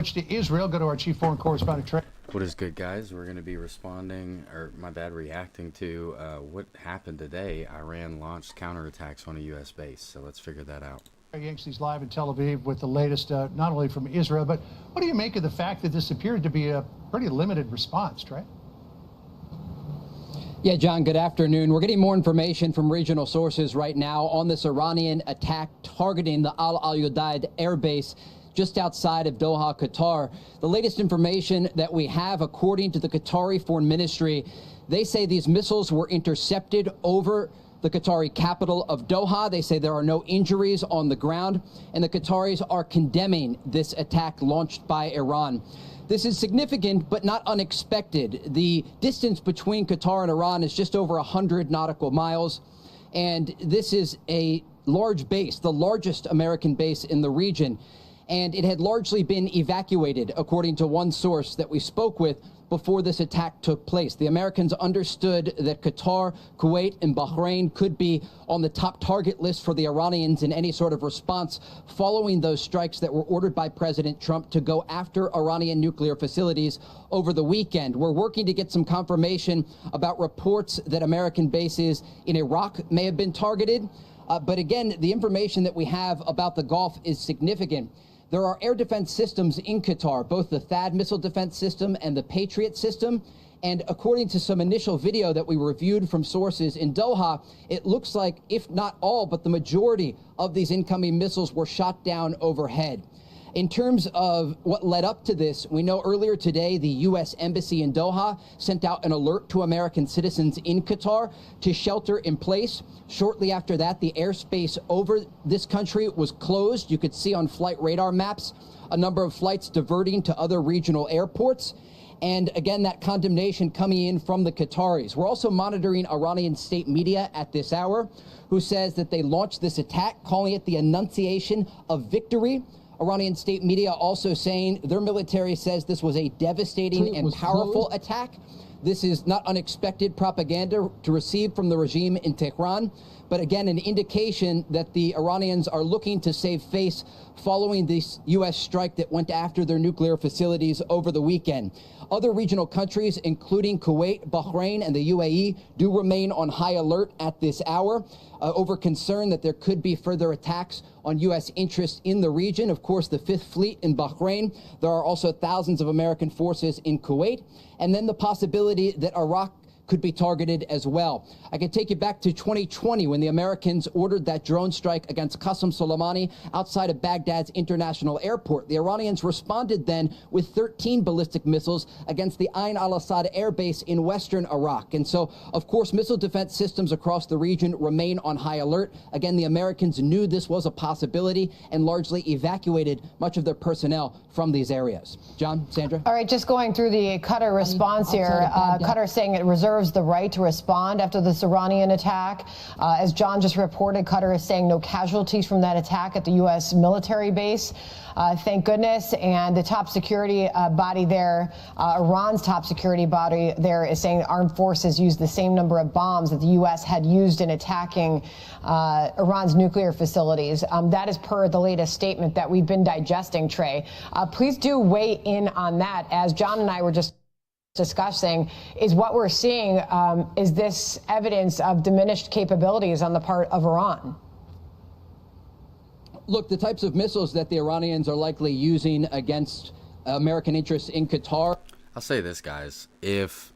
To Israel, go to our chief foreign correspondent, Trey. What is good, guys? We're going to be responding, or my bad, reacting to what happened today. Iran launched counterattacks on a U.S. base, so let's figure that out. Yankees live in Tel Aviv with the latest, not only from Israel, but what do you make of the fact that this appeared to be a pretty limited response, Trey? Yeah, John, good afternoon. We're getting more information from regional sources right now on this Iranian attack targeting the Al Udeid air base just outside of Doha, Qatar. The latest information that we have, according to the Qatari Foreign Ministry, they say these missiles were intercepted over the Qatari capital of Doha. They say there are no injuries on the ground, and the Qataris are condemning this attack launched by Iran. This is significant, but not unexpected. The distance between Qatar and Iran is just over 100 nautical miles, and this is a large base, the largest American base in the region. And it had largely been evacuated, according to one source that we spoke with before this attack took place. The Americans understood that Qatar, Kuwait, and Bahrain could be on the top target list for the Iranians in any sort of response following those strikes that were ordered by President Trump to go after Iranian nuclear facilities over the weekend. We're working to get some confirmation about reports that American bases in Iraq may have been targeted. But again, the information that we have about the Gulf is significant. There are air defense systems in Qatar, both the THAAD missile defense system and the Patriot system. And according to some initial video that we reviewed from sources in Doha, it looks like, if not all, but the majority of these incoming missiles were shot down overhead. In terms of what led up to this, we know earlier today the U.S. Embassy in Doha sent out an alert to American citizens in Qatar to shelter in place. Shortly after that, the airspace over this country was closed. You could see on flight radar maps a number of flights diverting to other regional airports. And again, that condemnation coming in from the Qataris. We're also monitoring Iranian state media at this hour, who says that they launched this attack, calling it the Annunciation of Victory. Iranian state media also saying their military says this was a devastating and powerful attack. This is not unexpected propaganda to receive from the regime in Tehran, but again, an indication that the Iranians are looking to save face following this U.S. strike that went after their nuclear facilities over the weekend. Other regional countries, including Kuwait, Bahrain, and the UAE, do remain on high alert at this hour over concern that there could be further attacks on U.S. interests in the region. Of course, the Fifth Fleet in Bahrain. There are also thousands of American forces in Kuwait. And then the possibility that Iraq could be targeted as well. I can take you back to 2020 when the Americans ordered that drone strike against Qasem Soleimani outside of Baghdad's international airport. The Iranians responded then with 13 ballistic missiles against the Ain al-Assad air base in western Iraq. And so, of course, missile defense systems across the region remain on high alert. Again, the Americans knew this was a possibility and largely evacuated much of their personnel from these areas. John, Sandra? All right, just going through the Qatar response here. Qatar saying it reserves the right to respond after this Iranian attack. As John just reported, Qatar is saying no casualties from that attack at the U.S. military base. Thank goodness. And the top security body there, Iran's top security body there, is saying armed forces used the same number of bombs that the U.S. had used in attacking Iran's nuclear facilities. That is per the latest statement that we've been digesting, Trey. Please do weigh in on that. As John and I were just discussing, is what we're seeing, is this evidence of diminished capabilities on the part of Iran? Look, the types of missiles that the Iranians are likely using against American interests in Qatar. I'll say this, guys. If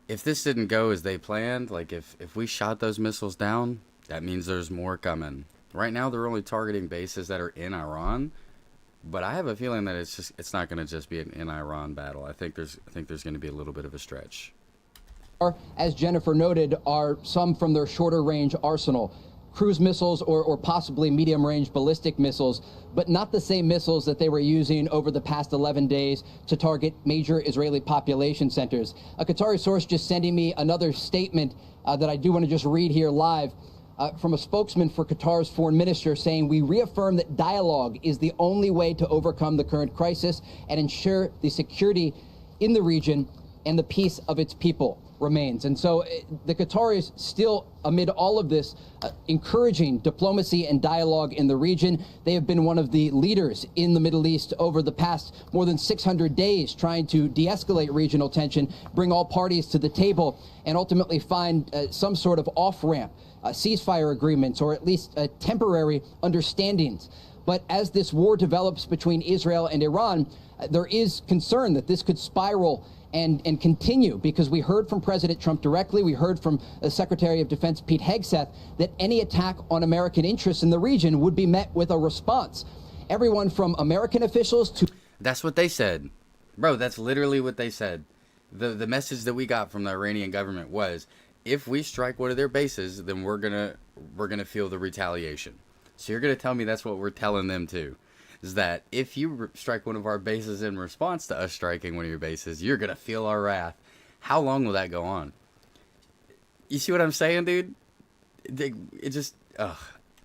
this didn't go as they planned, like if we shot those missiles down, that means there's more coming. Right now, they're only targeting bases that are in Iran. But I have a feeling that it's not going to just be an in-Iran battle. I think there's going to be a little bit of a stretch. As Jennifer noted, are some from their shorter range arsenal. Cruise missiles or possibly medium-range ballistic missiles, but not the same missiles that they were using over the past 11 days to target major Israeli population centers. A Qatari source just sending me another statement that I do want to just read here live. From a spokesman for Qatar's foreign minister saying, we reaffirm that dialogue is the only way to overcome the current crisis and ensure the security in the region. and the peace of its people remains. And so the Qataris still, amid all of this, encouraging diplomacy and dialogue in the region. They have been one of the leaders in the Middle East over the past more than 600 days, trying to de-escalate regional tension, bring all parties to the table, and ultimately find some sort of off-ramp, ceasefire agreements, or at least temporary understandings. But as this war develops between Israel and Iran, there is concern that this could spiral and continue, because we heard from President Trump directly, we heard from Secretary of Defense Pete Hegseth, that any attack on American interests in the region would be met with a response. Everyone from American officials to... That's what they said. Bro, that's literally what they said. The message that we got from the Iranian government was, if we strike one of their bases, then we're gonna feel the retaliation. So you're gonna tell me that's what we're telling them too? Is that if you strike one of our bases in response to us striking one of your bases, you're going to feel our wrath. How long will that go on? You see what I'm saying, dude? It just, I'm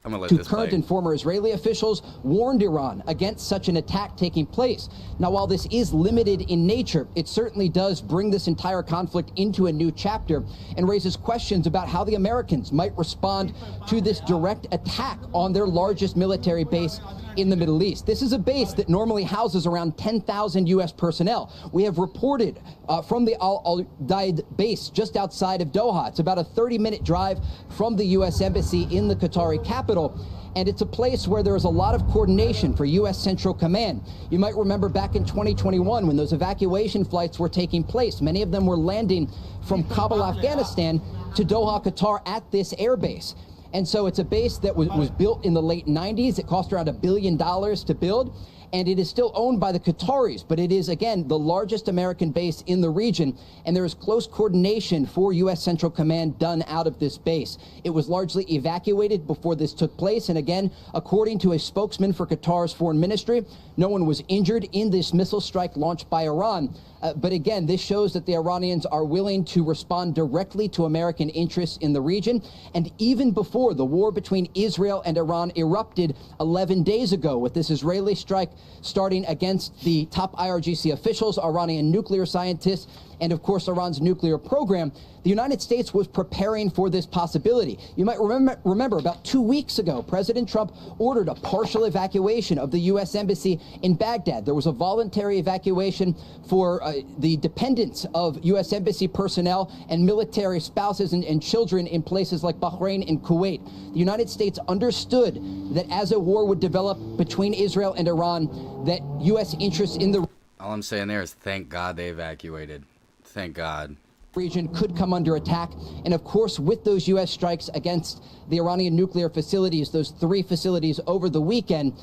going to let this play. Current and former Israeli officials warned Iran against such an attack taking place. Now, while this is limited in nature, it certainly does bring this entire conflict into a new chapter and raises questions about how the Americans might respond to this direct attack on their largest military base in the Middle East. This is a base that normally houses around 10,000 U.S. personnel. We have reported from the Al Udeid base just outside of Doha. It's about a 30-minute drive from the U.S. Embassy in the Qatari capital. And it's a place where there is a lot of coordination for U.S. Central Command. You might remember back in 2021 when those evacuation flights were taking place. Many of them were landing from Kabul, Afghanistan to Doha, Qatar at this airbase. And so it's a base that was built in the late 90s. It cost around $1 billion to build. And it is still owned by the Qataris, but it is, again, the largest American base in the region, and there is close coordination for U.S. Central Command done out of this base. It was largely evacuated before this took place, and again, according to a spokesman for Qatar's foreign ministry, no one was injured in this missile strike launched by Iran. But again, this shows that the Iranians are willing to respond directly to American interests in the region. And even before the war between Israel and Iran erupted 11 days ago, with this Israeli strike starting against the top IRGC officials, Iranian nuclear scientists, and of course Iran's nuclear program, the United States was preparing for this possibility. You might remember about 2 weeks ago, President Trump ordered a partial evacuation of the U.S. Embassy in Baghdad. There was a voluntary evacuation for the dependents of U.S. Embassy personnel and military spouses and children in places like Bahrain and Kuwait. The United States understood that as a war would develop between Israel and Iran, that U.S. interests in the... All I'm saying there is thank God they evacuated. Thank God. Region could come under attack. And of course, with those U.S. strikes against the Iranian nuclear facilities, those 3 facilities over the weekend,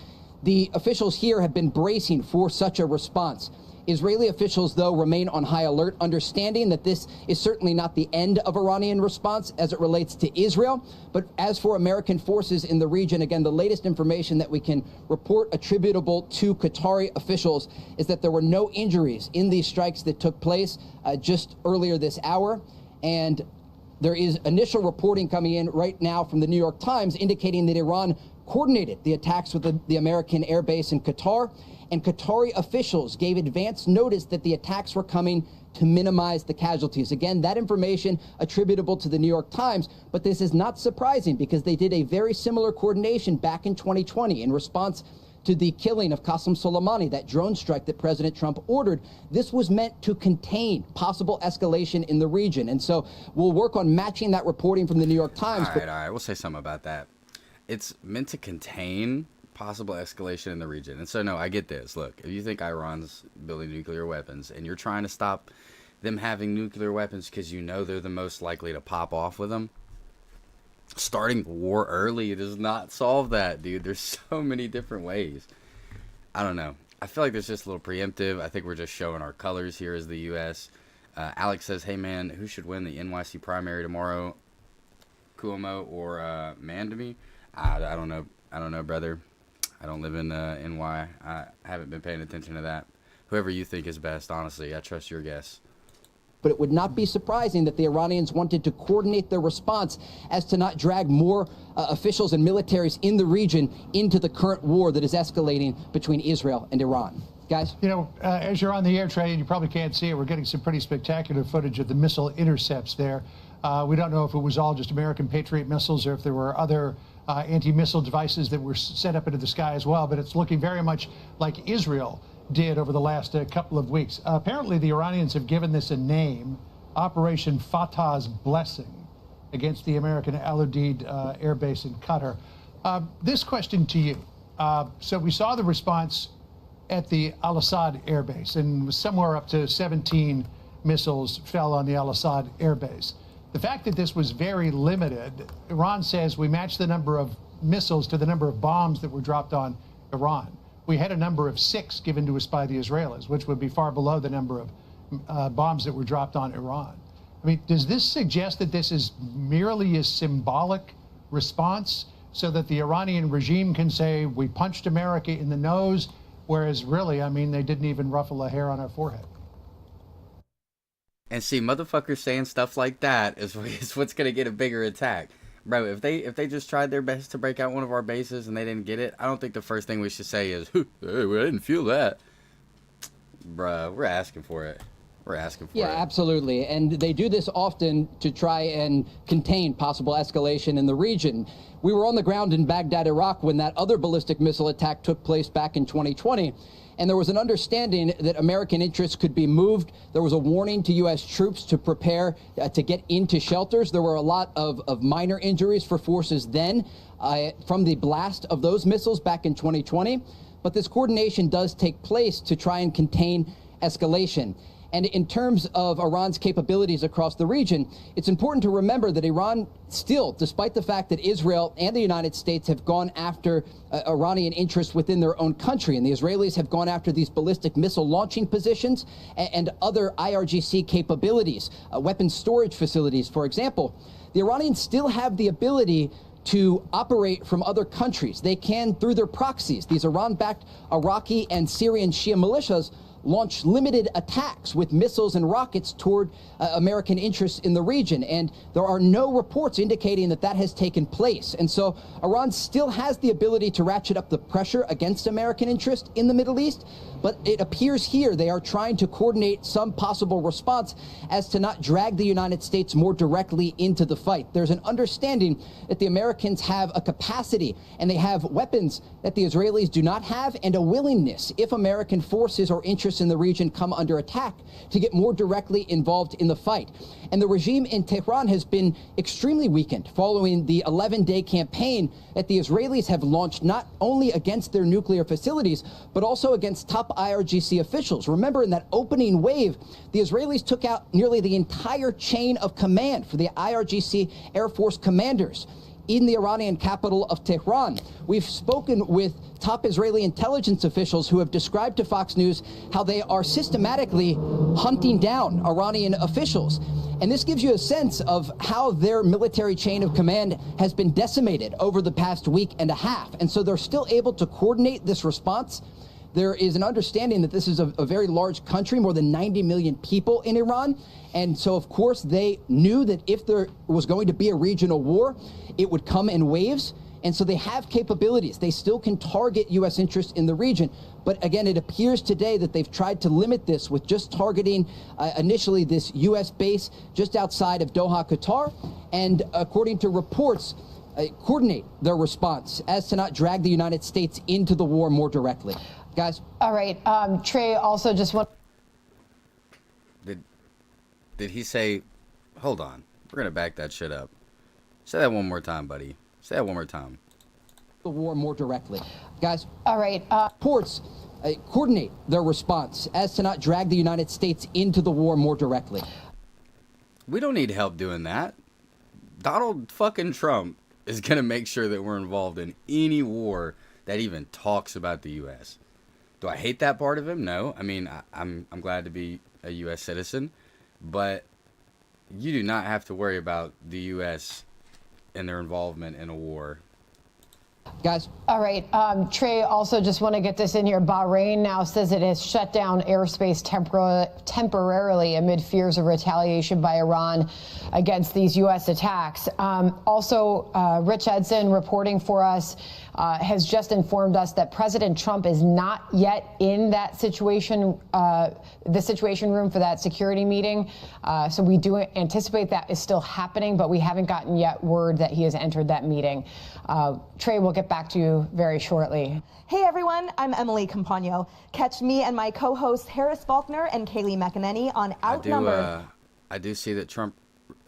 the officials here have been bracing for such a response. Israeli officials, though, remain on high alert, understanding that this is certainly not the end of Iranian response as it relates to Israel. But as for American forces in the region, again, the latest information that we can report attributable to Qatari officials is that there were no injuries in these strikes that took place just earlier this hour. And there is initial reporting coming in right now from the New York Times indicating that Iran coordinated the attacks with the American air base in Qatar. And Qatari officials gave advance notice that the attacks were coming to minimize the casualties. Again, that information attributable to the New York Times, but this is not surprising because they did a very similar coordination back in 2020 in response to the killing of Qasem Soleimani, that drone strike that President Trump ordered. This was meant to contain possible escalation in the region. And so we'll work on matching that reporting from the New York Times. All right, we'll say something about that. It's meant to contain possible escalation in the region. And so, no, I get this. Look, if you think Iran's building nuclear weapons and you're trying to stop them having nuclear weapons because you know they're the most likely to pop off with them, starting war early does not solve that, dude. There's so many different ways. I don't know. I feel like there's just a little preemptive. I think we're just showing our colors here as the U.S. Alex says, hey, man, who should win the NYC primary tomorrow? Cuomo or Mandemi? I don't know. I don't know, brother. I don't live in NY. I haven't been paying attention to that. Whoever you think is best, honestly, I trust your guess. But it would not be surprising that the Iranians wanted to coordinate their response as to not drag more officials and militaries in the region into the current war that is escalating between Israel and Iran. Guys? You know, as you're on the air, Trey, and you probably can't see it, we're getting some pretty spectacular footage of the missile intercepts there. We don't know if it was all just American Patriot missiles or if there were other anti-missile devices that were sent up into the sky as well, but it's looking very much like Israel did over the last couple of weeks. Apparently, the Iranians have given this a name, Operation Fatah's Blessing, against the American Al Udeid air base in Qatar. This question to you. So we saw the response at the Al-Assad air base, and somewhere up to 17 missiles fell on the Al-Assad air base. The fact that this was very limited, Iran says we matched the number of missiles to the number of bombs that were dropped on Iran. We had a number of 6 given to us by the Israelis, which would be far below the number of bombs that were dropped on Iran. I mean, does this suggest that this is merely a symbolic response so that the Iranian regime can say we punched America in the nose, whereas really, I mean, they didn't even ruffle a hair on our forehead? And see, motherfuckers saying stuff like that is what's going to get a bigger attack. Bro, if they just tried their best to break out one of our bases and they didn't get it, I don't think the first thing we should say is, hey, well, I didn't feel that. Bro, we're asking for it. We're asking for it. Yeah, absolutely. And they do this often to try and contain possible escalation in the region. We were on the ground in Baghdad, Iraq, when that other ballistic missile attack took place back in 2020. And there was an understanding that American interests could be moved. There was a warning to U.S. troops to prepare to get into shelters. There were a lot of minor injuries for forces then from the blast of those missiles back in 2020. But this coordination does take place to try and contain escalation. And in terms of Iran's capabilities across the region, it's important to remember that Iran still, despite the fact that Israel and the United States have gone after Iranian interests within their own country, and the Israelis have gone after these ballistic missile launching positions and other IRGC capabilities, weapons storage facilities, for example, the Iranians still have the ability to operate from other countries. They can, through their proxies, these Iran-backed Iraqi and Syrian Shia militias, launch limited attacks with missiles and rockets toward American interests in the region. And there are no reports indicating that that has taken place. And so Iran still has the ability to ratchet up the pressure against American interest in the Middle East. But it appears here they are trying to coordinate some possible response as to not drag the United States more directly into the fight. There's an understanding that the Americans have a capacity and they have weapons that the Israelis do not have, and a willingness, if American forces or interests in the region come under attack, to get more directly involved in the fight. And the regime in Tehran has been extremely weakened following the 11-day campaign that the Israelis have launched not only against their nuclear facilities, but also against top IRGC officials. Remember, in that opening wave, the Israelis took out nearly the entire chain of command for the IRGC Air Force commanders in the Iranian capital of Tehran. We've spoken with top Israeli intelligence officials who have described to Fox News how they are systematically hunting down Iranian officials. And this gives you a sense of how their military chain of command has been decimated over the past week and a half. And so they're still able to coordinate this response. There is an understanding that this is a very large country, more than 90 million people in Iran. And so, of course, they knew that if there was going to be a regional war, it would come in waves. And so they have capabilities. They still can target U.S. interests in the region. But again, it appears today that they've tried to limit this with just targeting initially this U.S. base just outside of Doha, Qatar. And according to reports, coordinate their response as to not drag the United States into the war more directly. Guys? All right. Trey, also just want... Did he say, hold on, we're going to back that shit up. Say that one more time, buddy. Say that one more time. The war more directly. Guys? All right. Reports coordinate their response as to not drag the United States into the war more directly. We don't need help doing that. Donald fucking Trump is going to make sure that we're involved in any war that even talks about the U.S. Do I hate that part of him? No. I mean, I'm glad to be a U.S. citizen, but you do not have to worry about the U.S. and their involvement in a war. Guys? All right. Trey, also just want to get this in here. Bahrain now says it has shut down airspace temporarily amid fears of retaliation by Iran against these U.S. attacks. Also, Rich Edson reporting for us has just informed us that President Trump is not yet in that situation, the Situation Room for that security meeting. So we do anticipate that is still happening, but we haven't gotten yet word that he has entered that meeting. Trey, we'll get back to you very shortly. Hey everyone, I'm Emily Campagno. Catch me and my co-hosts Harris Faulkner and Kaylee McEnany on Outnumbered. I do see that Trump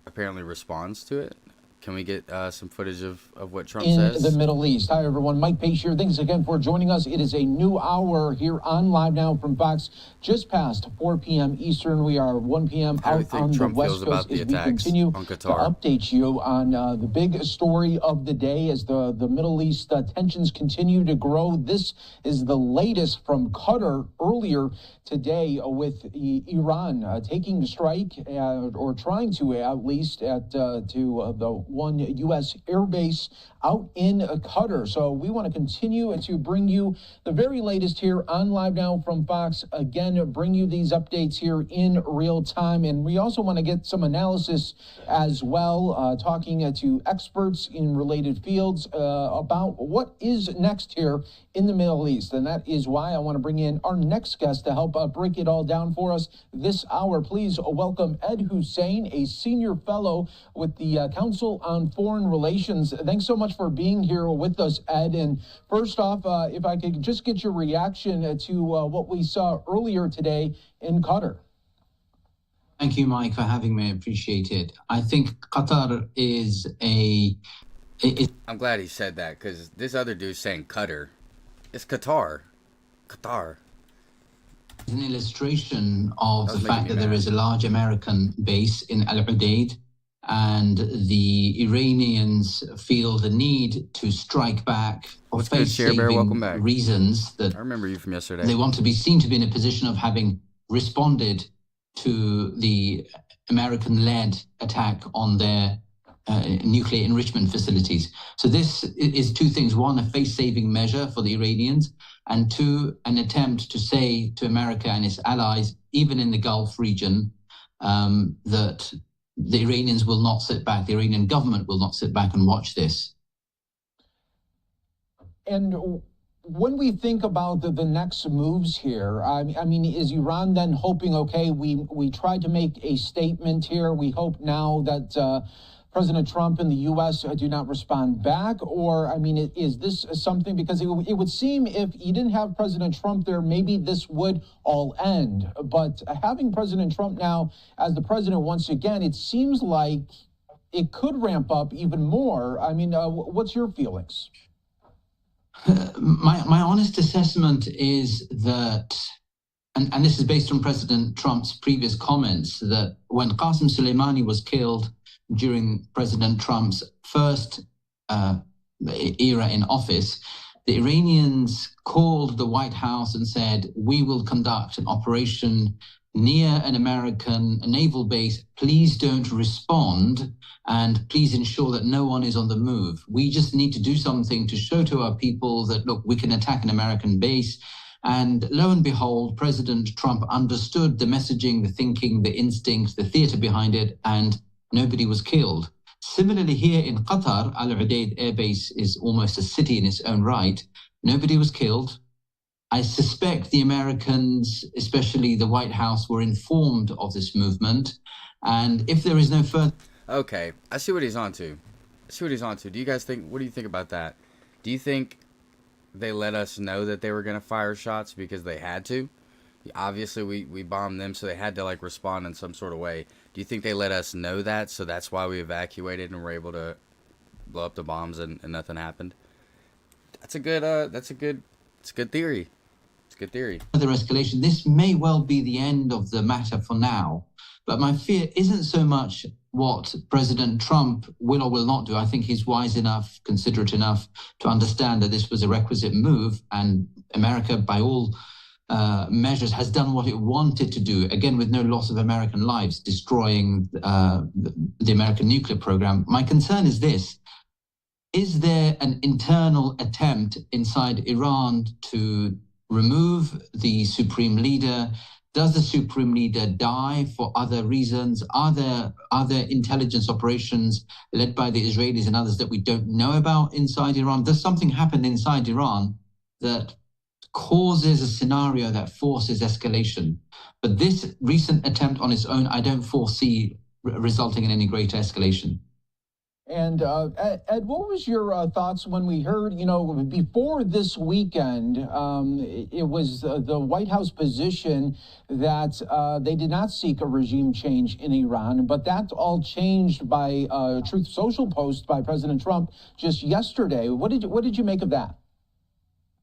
apparently responds to it. Can we get some footage of what Trump says? In the Middle East. Hi, everyone. Mike Pace here. Thanks again for joining us. It is a new hour here on Live Now from Fox. Just past 4 p.m. Eastern. We are 1 p.m. out on the West Coast as we continue to update you on the big story of the day as the Middle East tensions continue to grow. This is the latest from Qatar earlier today with Iran taking strike or trying to at least at the one U.S. airbase out in Qatar. So we want to continue to bring you the very latest here on Live Now from Fox. Again, bring you these updates here in real time. And we also want to get some analysis as well, talking to experts in related fields about what is next here in the Middle East. And that is why I want to bring in our next guest to help break it all down for us this hour. Please welcome Ed Hussein, a senior fellow with the Council on Foreign Relations. Thanks so much for being here with us, Ed. And first off, if I could just get your reaction to what we saw earlier today in Qatar. Thank you, Mike, for having me. I appreciate it. I think Qatar is I'm glad he said that, because this other dude's saying Qatar. It's Qatar. Qatar. An illustration of the fact that there is a large American base in Al Udeid, and the Iranians feel the need to strike back for face-saving reasons that I remember you from yesterday. They want to be seen to be in a position of having responded to the American-led attack on their nuclear enrichment facilities. So this is two things. One, a face-saving measure for the Iranians, and two, an attempt to say to America and its allies, even in the Gulf region, that the Iranians will not sit back, the Iranian government will not sit back and watch this. And when we think about the next moves here, I mean, is Iran then hoping, okay, we tried to make a statement here, we hope now that President Trump and the U.S. Do not respond back? Or, I mean, is this something, because it would seem if you didn't have President Trump there, maybe this would all end. But having President Trump now as the president once again, it seems like it could ramp up even more. I mean, what's your feelings? My honest assessment is that, and this is based on President Trump's previous comments, that when Qasem Soleimani was killed during President Trump's first era in office, the Iranians called the White House and said, we will conduct an operation near an American naval base. Please don't respond, and please ensure that no one is on the move. We just need to do something to show to our people that, look, we can attack an American base. And lo and behold, President Trump understood the messaging, the thinking, the instinct, the theater behind it, and nobody was killed. Similarly, here in Qatar, Al Udeid Air Base is almost a city in its own right. Nobody was killed. I suspect the Americans, especially the White House, were informed of this movement. And if there is no further... Okay, I see what he's on to. Do you guys think, what do you think about that? Do you think they let us know that they were going to fire shots because they had to? Obviously, we bombed them, so they had to, like, respond in some sort of way. Do you think they let us know that, so that's why we evacuated and were able to blow up the bombs and nothing happened? It's a good theory. It's a good theory. Further escalation. This may well be the end of the matter for now, but my fear isn't so much what President Trump will or will not do. I think he's wise enough, considerate enough to understand that this was a requisite move, and America, by all measures, has done what it wanted to do, again with no loss of American lives, destroying the American nuclear program. My concern is this: is there an internal attempt inside Iran to remove the supreme leader, Does the Supreme Leader die for other reasons? Are there intelligence operations led by the Israelis and others that we don't know about inside Iran? Does something happen inside Iran that causes a scenario that forces escalation? But this recent attempt on its own, I don't foresee resulting in any greater escalation. And Ed, what was your thoughts when we heard, before this weekend, it was the White House position that they did not seek a regime change in Iran, but that all changed by a Truth Social post by President Trump just yesterday. What did you make of that?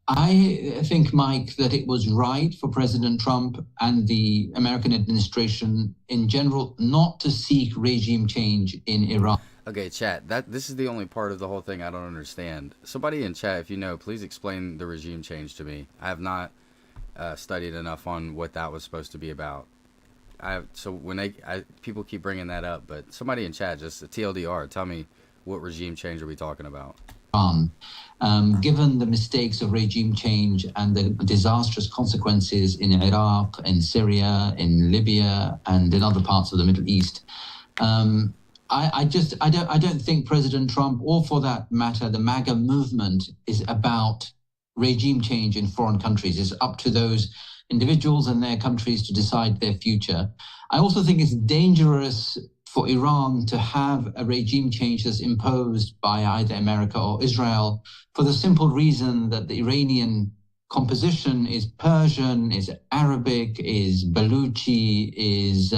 I think, Mike, that it was right for President Trump and the American administration in general not to seek regime change in Iran. Okay, chat, this is the only part of the whole thing I don't understand. Somebody in chat, if you know, please explain the regime change to me. I have not studied enough on what that was supposed to be about. So when people keep bringing that up, but somebody in chat, just a TLDR, tell me, what regime change are we talking about? Given the mistakes of regime change and the disastrous consequences in Iraq, in Syria, in Libya, and in other parts of the Middle East, I don't think President Trump, or for that matter, the MAGA movement, is about regime change in foreign countries. It's up to those individuals and their countries to decide their future. I also think it's dangerous for Iran to have a regime change that's imposed by either America or Israel, for the simple reason that the Iranian composition is Persian, is Arabic, is Baluchi, is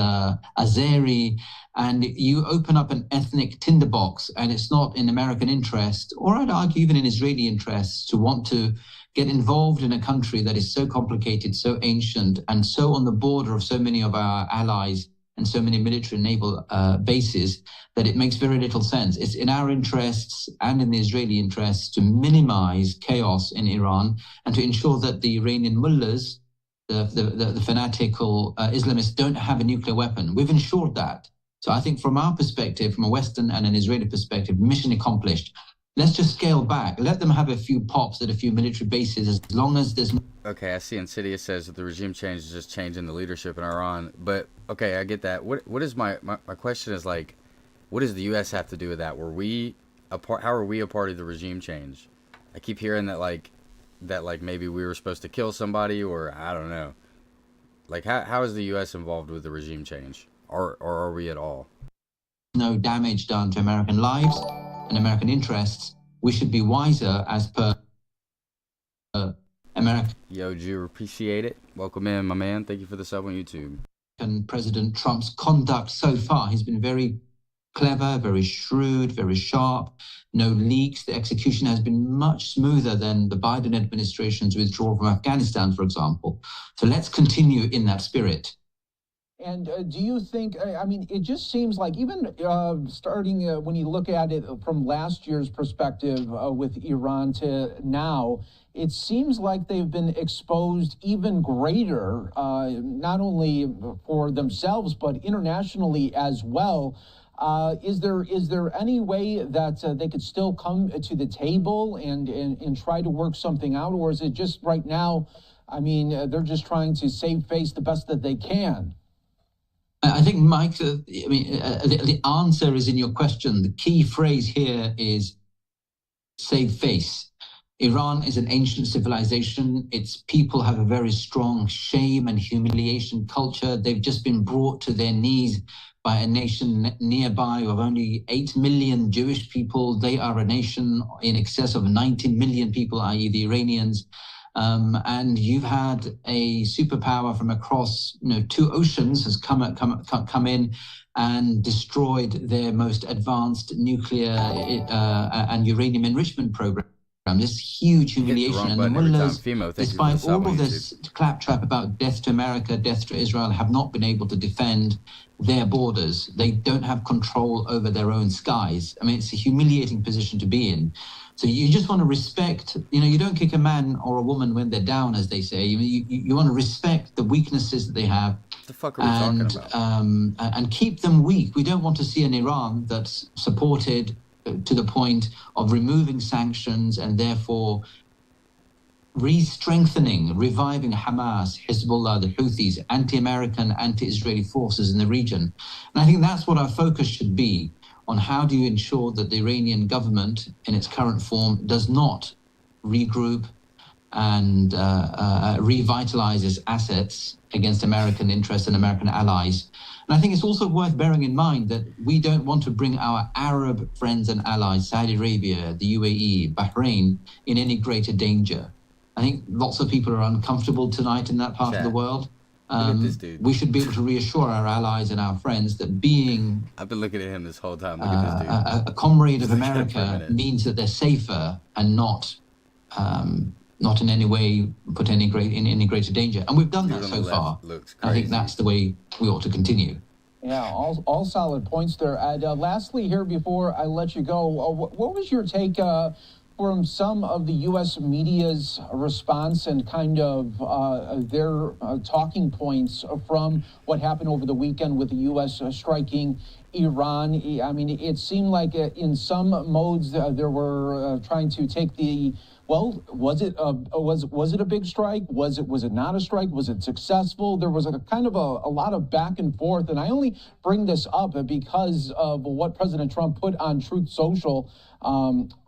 Azeri, and you open up an ethnic tinderbox, and it's not in American interest, or I'd argue even in Israeli interest, to want to get involved in a country that is so complicated, so ancient, and so on the border of so many of our allies and so many military and naval bases, that it makes very little sense. It's in our interests and in the Israeli interests to minimize chaos in Iran and to ensure that the Iranian mullahs, the fanatical Islamists, don't have a nuclear weapon. We've ensured that. So I think from our perspective, from a Western and an Israeli perspective, mission accomplished. Let's just scale back. Let them have a few pops at a few military bases, as long as there's... Okay, I see Insidious says that the regime change is just changing the leadership in Iran. But, okay, I get that. What is my question is, like, what does the U.S. have to do with that? Were we a part? How are we a part of the regime change? I keep hearing that, like maybe we were supposed to kill somebody, or I don't know. Like, how is the U.S. involved with the regime change? Or are we at all? No damage done to American lives and American interests. We should be wiser as per American. Yo, Jew, appreciate it. Welcome in, my man. Thank you for the sub on YouTube. And President Trump's conduct so far, he's been very clever, very shrewd, very sharp. No leaks. The execution has been much smoother than the Biden administration's withdrawal from Afghanistan, for example. So let's continue in that spirit. And do you think, I mean, it just seems like even starting when you look at it from last year's perspective with Iran to now, it seems like they've been exposed even greater, not only for themselves, but internationally as well. Is there any way that they could still come to the table and try to work something out? Or is it just right now, I mean, they're just trying to save face the best that they can? I think, Mike, the answer is in your question. The key phrase here is save face. Iran is an ancient civilization. Its people have a very strong shame and humiliation culture. They've just been brought to their knees by a nation nearby of only 8 million Jewish people. They are a nation in excess of 90 million people, i.e. the Iranians. And you've had a superpower from across, two oceans has come in and destroyed their most advanced nuclear and uranium enrichment program. This huge humiliation, and the mullahs, despite all of this claptrap about death to America, death to Israel, have not been able to defend their borders. They don't have control over their own skies. I mean, it's a humiliating position to be in. So you just want to respect, you don't kick a man or a woman when they're down, as they say. You want to respect the weaknesses that they have. What the fuck are we talking about? And keep them weak. We don't want to see an Iran that's supported to the point of removing sanctions and therefore re-strengthening, reviving Hamas, Hezbollah, the Houthis, anti-American, anti-Israeli forces in the region. And I think that's what our focus should be, on how do you ensure that the Iranian government in its current form does not regroup and revitalize its assets against American interests and American allies. And I think it's also worth bearing in mind that we don't want to bring our Arab friends and allies, Saudi Arabia, the UAE, Bahrain, in any greater danger. I think lots of people are uncomfortable tonight in that part of the world. We should be able to reassure our allies and our friends that being I've been looking at him this whole time. Look at this dude. A comrade of America means that they're safer and not in any way put in any greater danger. And we've done that so far. I think that's the way we ought to continue. Yeah, all solid points there. And lastly here, before I let you go, what was your take from some of the U.S. media's response and kind of their talking points from what happened over the weekend with the U.S. Striking Iran? I mean, it seemed like in some modes there were trying to take the, well, was it a big strike? Was it not a strike? Was it successful? There was a kind of a lot of back and forth, and I only bring this up because of what President Trump put on Truth Social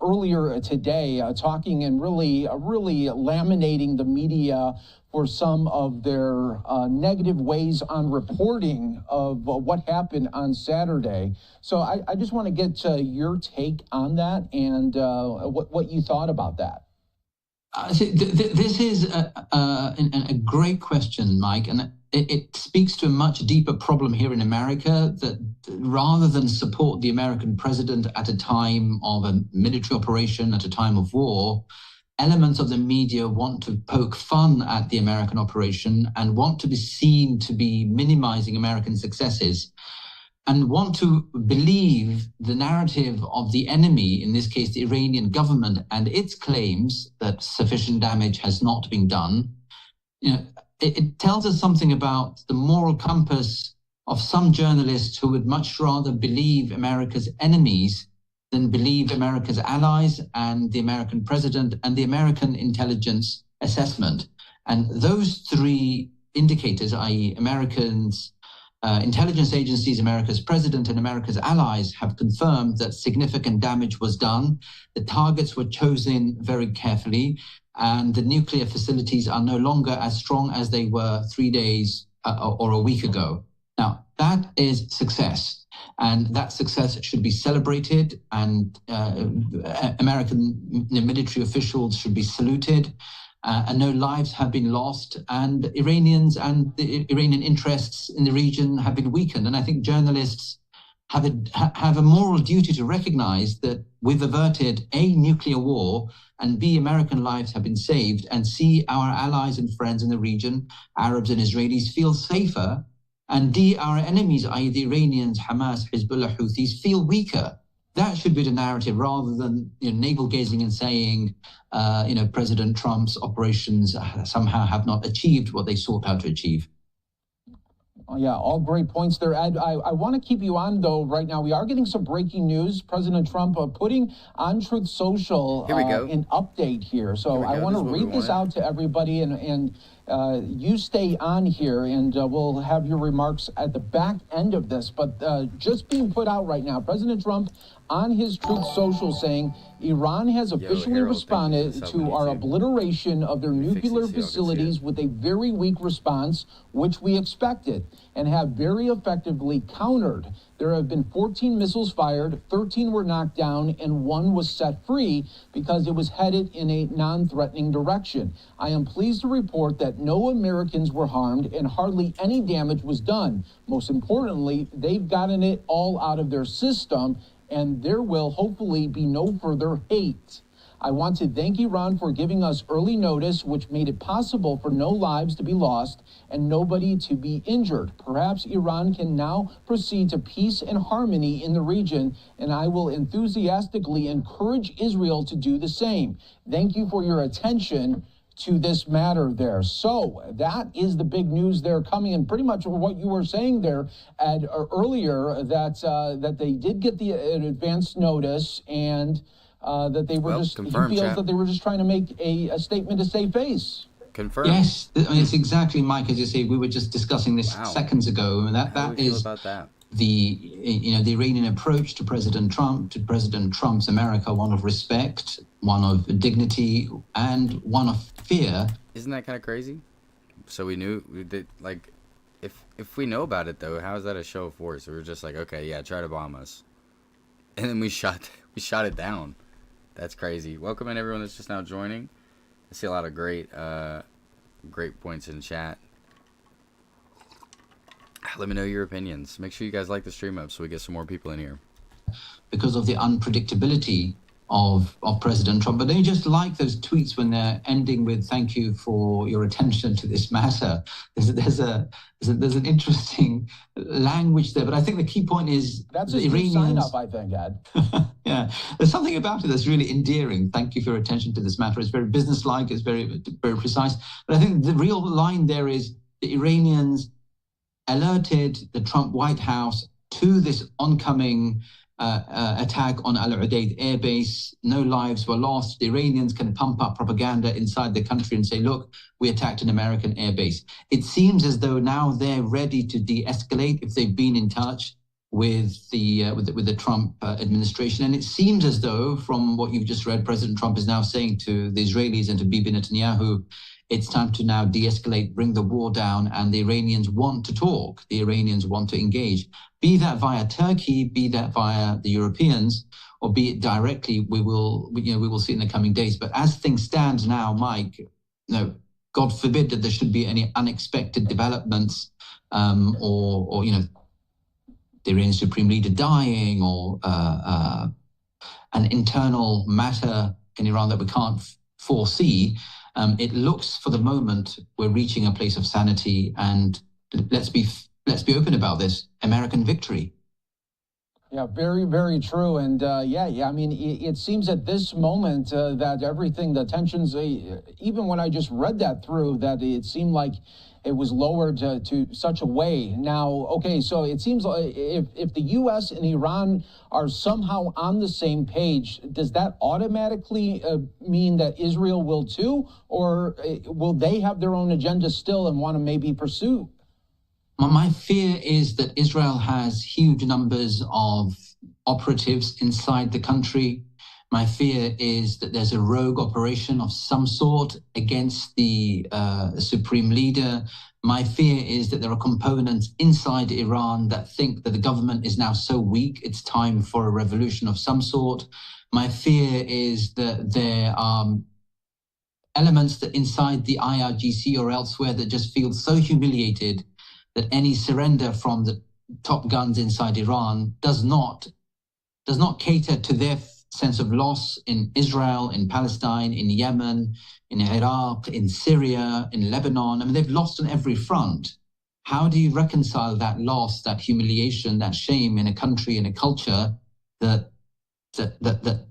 earlier today, talking and really laminating the media for some of their negative ways on reporting of what happened on Saturday. So I just want to get your take on that and what you thought about that. This is a great question, Mike, and it speaks to a much deeper problem here in America, that rather than support the American president at a time of a military operation, at a time of war, elements of the media want to poke fun at the American operation and want to be seen to be minimizing American successes, and want to believe the narrative of the enemy, in this case, the Iranian government, and its claims that sufficient damage has not been done. You know, it tells us something about the moral compass of some journalists who would much rather believe America's enemies than believe America's allies and the American president and the American intelligence assessment. And those three indicators, i.e. Americans, intelligence agencies, America's president and America's allies, have confirmed that significant damage was done. The targets were chosen very carefully, and the nuclear facilities are no longer as strong as they were 3 days or a week ago. Now, that is success, and that success should be celebrated, and American military officials should be saluted. And no lives have been lost, and Iranians and the Iranian interests in the region have been weakened. And I think journalists have a moral duty to recognize that we've averted A, nuclear war, and B, American lives have been saved, and C, our allies and friends in the region, Arabs and Israelis, feel safer, and D, our enemies, i.e. the Iranians, Hamas, Hezbollah, Houthis, feel weaker. That should be the narrative, rather than navel gazing and saying, President Trump's operations somehow have not achieved what they sought out to achieve. Yeah, all great points there, Ed. I want to keep you on, though, right now. We are getting some breaking news. President Trump putting on Truth Social an update here. So I want to read this out to everybody, and you stay on here, and we'll have your remarks at the back end of this. But just being put out right now, President Trump on his Truth Social saying, Iran has officially responded to our obliteration of their nuclear facilities with a very weak response, which we expected, and have very effectively countered. There have been 14 missiles fired, 13 were knocked down, and 1 was set free because it was headed in a non-threatening direction. I am pleased to report that no Americans were harmed and hardly any damage was done. Most importantly, they've gotten it all out of their system, and there will hopefully be no further hate. I want to thank Iran for giving us early notice, which made it possible for no lives to be lost and nobody to be injured. Perhaps Iran can now proceed to peace and harmony in the region, and I will enthusiastically encourage Israel to do the same. Thank you for your attention to this matter there. So that is the big news there coming, and pretty much what you were saying there, Ed, earlier, that they did get the advance notice, and that they were he feels chat. that they were just trying to make a statement to save face. Confirm. Yes, I mean, it's exactly, Mike, as you say. We were just discussing this seconds ago, and that is the Iranian approach to President Trump, to President Trump's America, one of respect, one of dignity, and one of fear. Isn't that kind of crazy? So we knew, like, if we know about it though, how is that a show of force? We were just like, okay, yeah, try to bomb us, and then we shot it down. That's crazy. Welcome in everyone that's just now joining. I see a lot of great points in chat. Let me know your opinions. Make sure you guys like the stream up so we get some more people in here. Because of the unpredictability of President Trump. But don't you just like those tweets when they're ending with "thank you for your attention to this matter"? There's an interesting language there. But I think the key point is that's a good sign up, I think, Ed. Yeah, there's something about it that's really endearing. Thank you for your attention to this matter. It's very businesslike. It's very, very precise. But I think the real line there is the Iranians alerted the Trump White House to this oncoming attack on Al Udeid air base. No lives were lost. The Iranians can pump up propaganda inside the country and say, look, we attacked an American air base. It seems as though now they're ready to de-escalate if they've been in touch with the Trump administration. And it seems as though, from what you've just read, President Trump is now saying to the Israelis and to Bibi Netanyahu, it's time to now de-escalate, bring the war down, and the Iranians want to talk. The Iranians want to engage. Be that via Turkey, be that via the Europeans, or be it directly, we will see in the coming days. But as things stand now, Mike, God forbid that there should be any unexpected developments, or the Iranian Supreme Leader dying, or an internal matter in Iran that we can't foresee. It looks, for the moment, we're reaching a place of sanity, and let's be open about this. American victory. Yeah, very, very true. And I mean, it seems at this moment that everything, the tensions, even when I just read that through, that it seemed like it was lowered to such a way. Now, okay, so it seems like if the U.S. and Iran are somehow on the same page, does that automatically mean that Israel will too? Or will they have their own agenda still and want to maybe pursue? My fear is that Israel has huge numbers of operatives inside the country. My fear is that there's a rogue operation of some sort against the supreme leader. My fear is that there are components inside Iran that think that the government is now so weak, it's time for a revolution of some sort. My fear is that there are elements that inside the IRGC or elsewhere that just feel so humiliated that any surrender from the top guns inside Iran does not cater to their sense of loss in Israel, in Palestine, in Yemen, in Iraq, in Syria, in Lebanon. I mean, they've lost on every front. How do you reconcile that loss, that humiliation, that shame in a country, in a culture that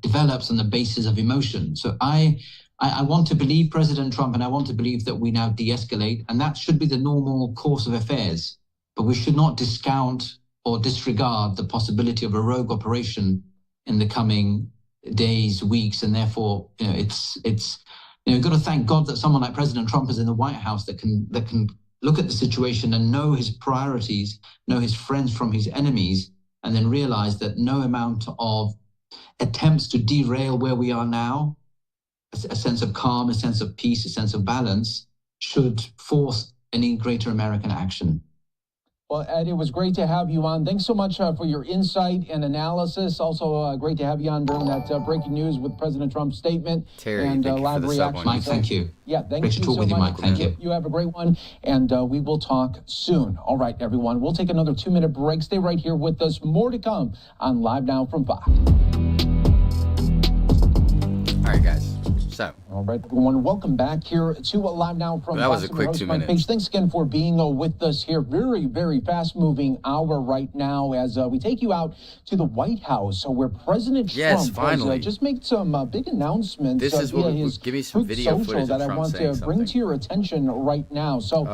develops on the basis of emotion? So I want to believe President Trump, and I want to believe that we now de-escalate, and that should be the normal course of affairs. But we should not discount or disregard the possibility of a rogue operation in the coming days, weeks, and therefore, you've got to thank God that someone like President Trump is in the White House that can look at the situation and know his priorities, know his friends from his enemies, and then realize that no amount of attempts to derail where we are now, a sense of calm, a sense of peace, a sense of balance, should force any greater American action. Well, Ed, it was great to have you on. Thanks so much for your insight and analysis. Also, great to have you on during that breaking news with President Trump's statement. Terry, and live reaction. Mike, thank you. Yeah, thank you so with you, much. Mike. Thank you. You have a great one, and we will talk soon. All right, everyone. We'll take another 2-minute break. Stay right here with us. More to come on Live Now from Fox. All right, guys. So All right, everyone, welcome back here to Live Now from that was a quick 2 minutes. Thanks again for being with us here. Very, very fast-moving hour right now as we take you out to the White House, where President Trump finally just made some big announcements. This is what give me some video footage that of I Trump want to bring something. to your attention right now. So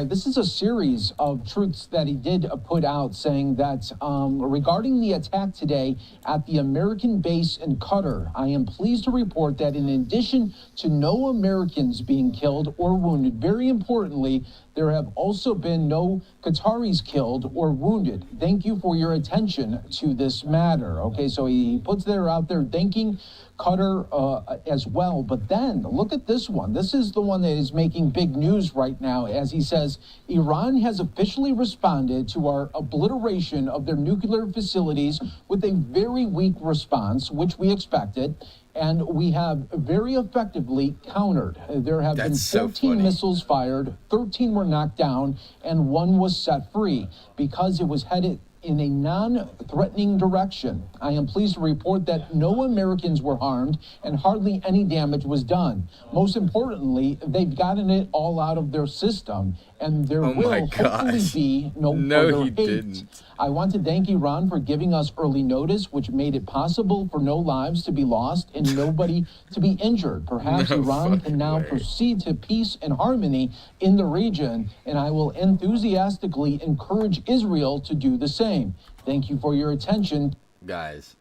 this is a series of truths that he did put out, saying that regarding the attack today at the American base in Qatar, I am pleased to report that in addition to no Americans being killed or wounded, very importantly, there have also been no Qataris killed or wounded. Thank you for your attention to this matter. Okay, so he puts there out there thanking Qatar as well. But then look at this one. This is the one that is making big news right now, as he says, Iran has officially responded to our obliteration of their nuclear facilities with a very weak response, which we expected. And we have very effectively countered. There have been 14 missiles fired, 13 were knocked down, and 1 was set free because it was headed in a non-threatening direction. I am pleased to report that no Americans were harmed and hardly any damage was done. Most importantly, they've gotten it all out of their system, and there will hopefully be no further hate. Didn't. I want to thank Iran for giving us early notice, which made it possible for no lives to be lost and nobody to be injured. Perhaps Iran can now proceed to peace and harmony in the region, and I will enthusiastically encourage Israel to do the same. Thank you for your attention. Guys,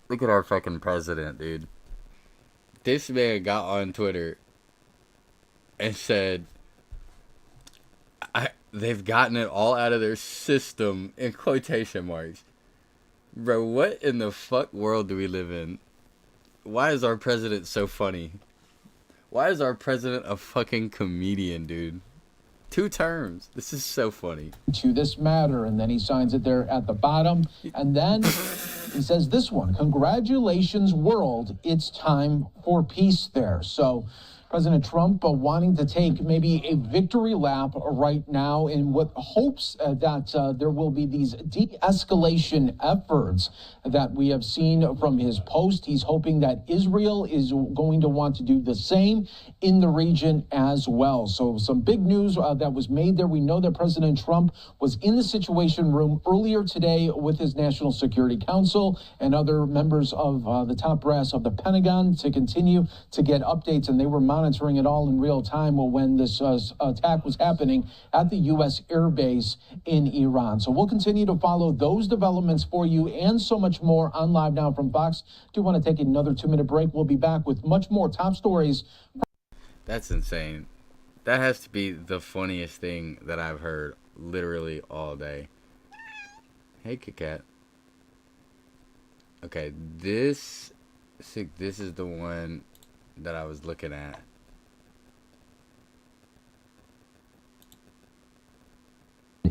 look at our fucking president, dude. This man got on Twitter and said, they've gotten it all out of their system, in quotation marks. Bro, what in the fuck world do we live in? Why is our president so funny? Why is our president a fucking comedian, dude? 2 terms. This is so funny. To this matter, and then he signs it there at the bottom. And then he says this one, congratulations, world. It's time for peace there. So President Trump wanting to take maybe a victory lap right now in what hopes that there will be these de-escalation efforts that we have seen from his post. He's hoping that Israel is going to want to do the same in the region as well. So some big news that was made there. We know that President Trump was in the Situation Room earlier today with his National Security Council and other members of the top brass of the Pentagon to continue to get updates, and they were monitoring it all in real time when this attack was happening at the U.S. Air Base in Iran. So we'll continue to follow those developments for you and so much more on Live Now from Fox. Do want to take another 2-minute break. We'll be back with much more top stories. That's insane. That has to be the funniest thing that I've heard literally all day. Hey, Kit Kat. Okay, this is the one that I was looking at.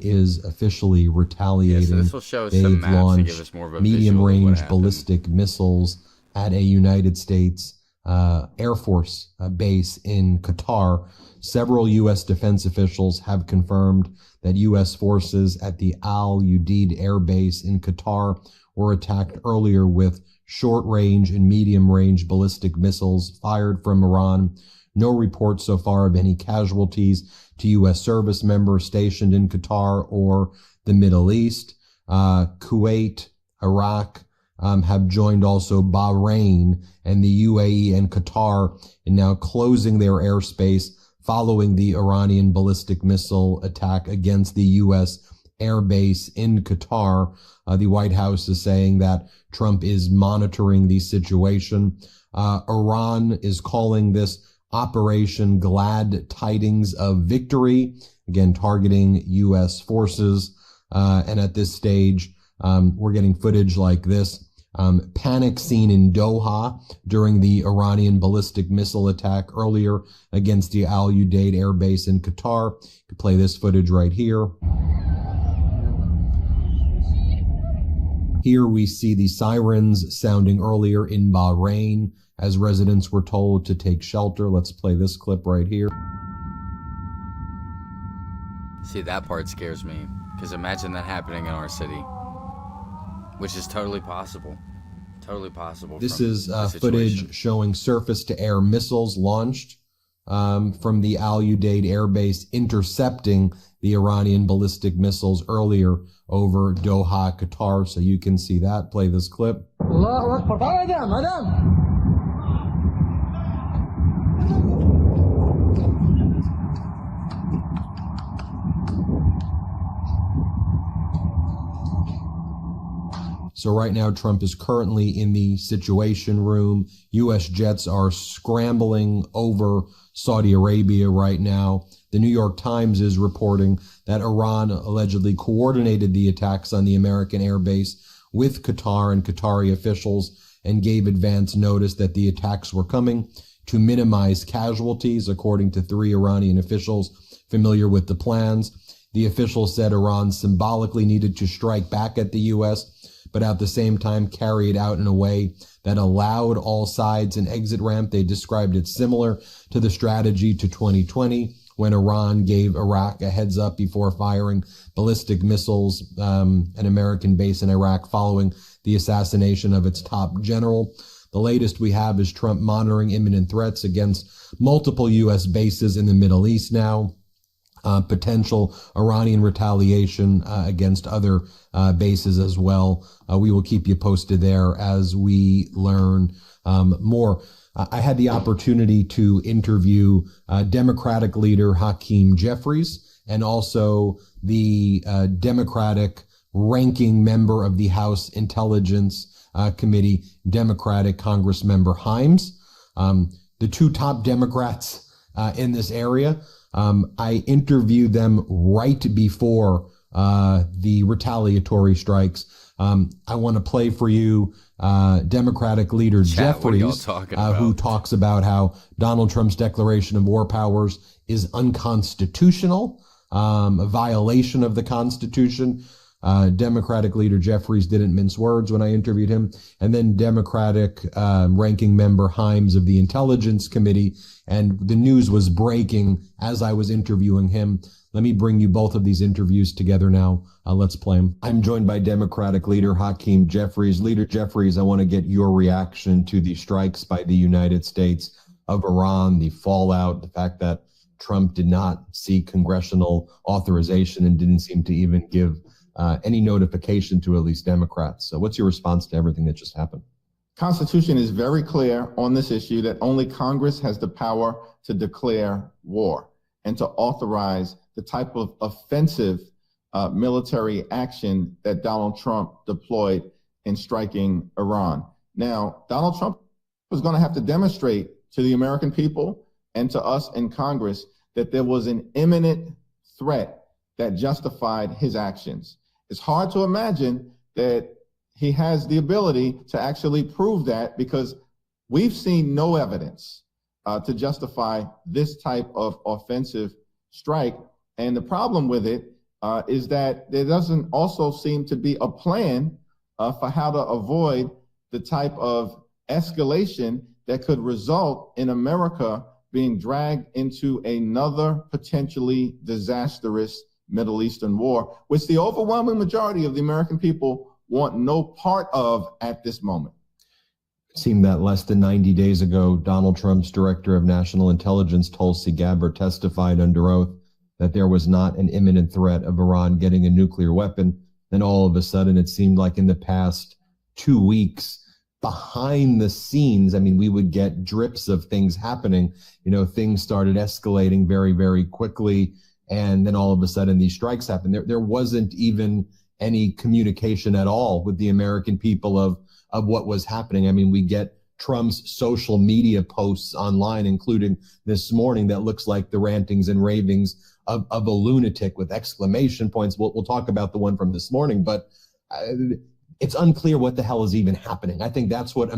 Is officially retaliating. This will show us They've some maps launched and give us more of a medium-range ballistic missiles at a United States Air Force base in Qatar. Several U.S. defense officials have confirmed that U.S. forces at the Al Udeid Air Base in Qatar were attacked earlier with short-range and medium-range ballistic missiles fired from Iran. No reports so far of any casualties to U.S. service members stationed in Qatar or the Middle East. Kuwait, Iraq have joined also Bahrain and the UAE and Qatar in now closing their airspace following the Iranian ballistic missile attack against the U.S. air base in Qatar. The White House is saying that Trump is monitoring the situation. Iran is calling this Operation Glad Tidings of Victory, again, targeting U.S. forces. And at this stage, we're getting footage like this. Panic scene in Doha during the Iranian ballistic missile attack earlier against the Al Udeid Air Base in Qatar. You can play this footage right here. Here we see the sirens sounding earlier in Bahrain as residents were told to take shelter. Let's play this clip right here. See, that part scares me, because imagine that happening in our city, which is totally possible. totally possible. This is footage showing surface-to-air missiles launched from the Al Udeid Air Base, intercepting the Iranian ballistic missiles earlier over Doha, Qatar. So you can see that. Play this clip. So right now, Trump is currently in the Situation Room. U.S. jets are scrambling over Saudi Arabia right now. The New York Times is reporting that Iran allegedly coordinated the attacks on the American airbase with Qatar and Qatari officials and gave advance notice that the attacks were coming to minimize casualties, according to 3 Iranian officials familiar with the plans. The officials said Iran symbolically needed to strike back at the U.S., but at the same time carry it out in a way that allowed all sides an exit ramp. They described it similar to the strategy to 2020, when Iran gave Iraq a heads up before firing ballistic missiles, an American base in Iraq following the assassination of its top general. The latest we have is Trump monitoring imminent threats against multiple U.S. bases in the Middle East now. Potential Iranian retaliation against other bases as well. We will keep you posted there as we learn more. I had the opportunity to interview Democratic leader Hakeem Jeffries and also the Democratic ranking member of the House Intelligence Committee, Democratic Congressmember Himes. The 2 top Democrats in this area. I interviewed them right before the retaliatory strikes. I want to play for you Democratic leader Jeffries, who talks about how Donald Trump's declaration of war powers is unconstitutional, a violation of the Constitution. Democratic leader Jeffries didn't mince words when I interviewed him. And then Democratic ranking member Himes of the Intelligence Committee. And the news was breaking as I was interviewing him. Let me bring you both of these interviews together now. Let's play them. I'm joined by Democratic leader Hakeem Jeffries. Leader Jeffries, I want to get your reaction to the strikes by the United States of Iran, the fallout, the fact that Trump did not seek congressional authorization and didn't seem to even give any notification to at least Democrats. So what's your response to everything that just happened? Constitution is very clear on this issue that only Congress has the power to declare war and to authorize the type of offensive military action that Donald Trump deployed in striking Iran. Now, Donald Trump was going to have to demonstrate to the American people and to us in Congress that there was an imminent threat that justified his actions. It's hard to imagine that he has the ability to actually prove that, because we've seen no evidence to justify this type of offensive strike. And the problem with it is that there doesn't also seem to be a plan for how to avoid the type of escalation that could result in America being dragged into another potentially disastrous Middle Eastern war, which the overwhelming majority of the American people want no part of at this moment. It seemed that less than 90 days ago, Donald Trump's director of national intelligence, Tulsi Gabbard, testified under oath that there was not an imminent threat of Iran getting a nuclear weapon. Then all of a sudden, it seemed like in the past 2 weeks, behind the scenes, I mean, we would get drips of things happening. You know, things started escalating very, very quickly. And then all of a sudden, these strikes happened. There wasn't even any communication at all with the American people of what was happening. I mean, we get Trump's social media posts online, including this morning, that looks like the rantings and ravings of a lunatic with exclamation points. We'll talk about the one from this morning, but it's unclear what the hell is even happening. I think that's what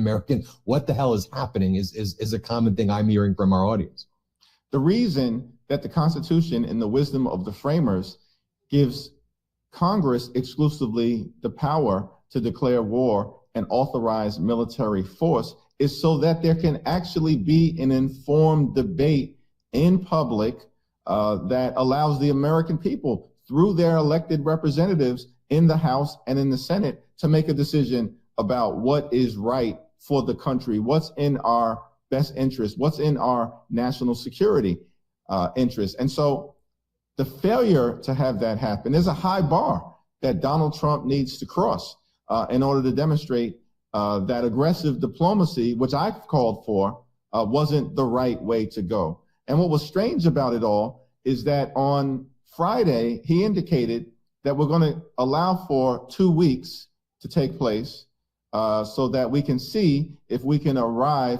what the hell is happening is a common thing I'm hearing from our audience. The reason that the Constitution, in the wisdom of the framers, gives Congress exclusively the power to declare war and authorize military force is so that there can actually be an informed debate in public that allows the American people, through their elected representatives in the House and in the Senate, to make a decision about what is right for the country, what's in our best interest, what's in our national security interest. And so the failure to have that happen is a high bar that Donald Trump needs to cross in order to demonstrate that aggressive diplomacy, which I've called for, wasn't the right way to go. And what was strange about it all is that on Friday, he indicated that we're going to allow for 2 weeks to take place so that we can see if we can arrive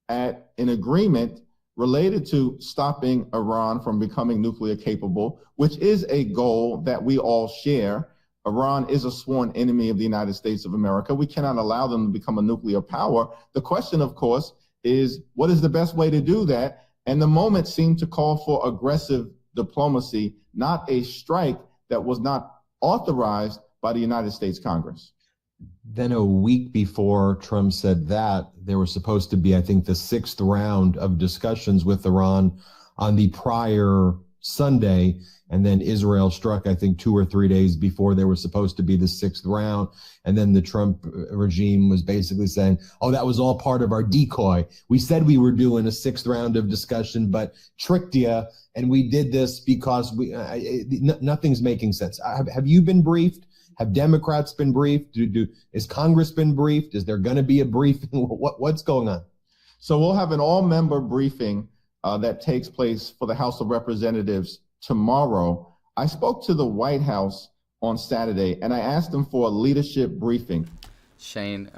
at an agreement related to stopping Iran from becoming nuclear capable, which is a goal that we all share. Iran is a sworn enemy of the United States of America. We cannot allow them to become a nuclear power. The question, of course, is what is the best way to do that? And the moment seemed to call for aggressive diplomacy, not a strike that was not authorized by the United States Congress. Then a week before Trump said that, there was supposed to be, I think, the 6th round of discussions with Iran on the prior Sunday. And then Israel struck, I think, 2 or 3 days before there was supposed to be the 6th round. And then the Trump regime was basically saying, oh, that was all part of our decoy. We said we were doing a 6th round of discussion, but tricked you. And we did this because nothing's making sense. Have you been briefed? Have Democrats been briefed? Is Congress been briefed? Is there going to be a briefing? What's going on? So we'll have an all-member briefing that takes place for the House of Representatives tomorrow. I spoke to the White House on Saturday, and I asked them for a leadership briefing. Shane,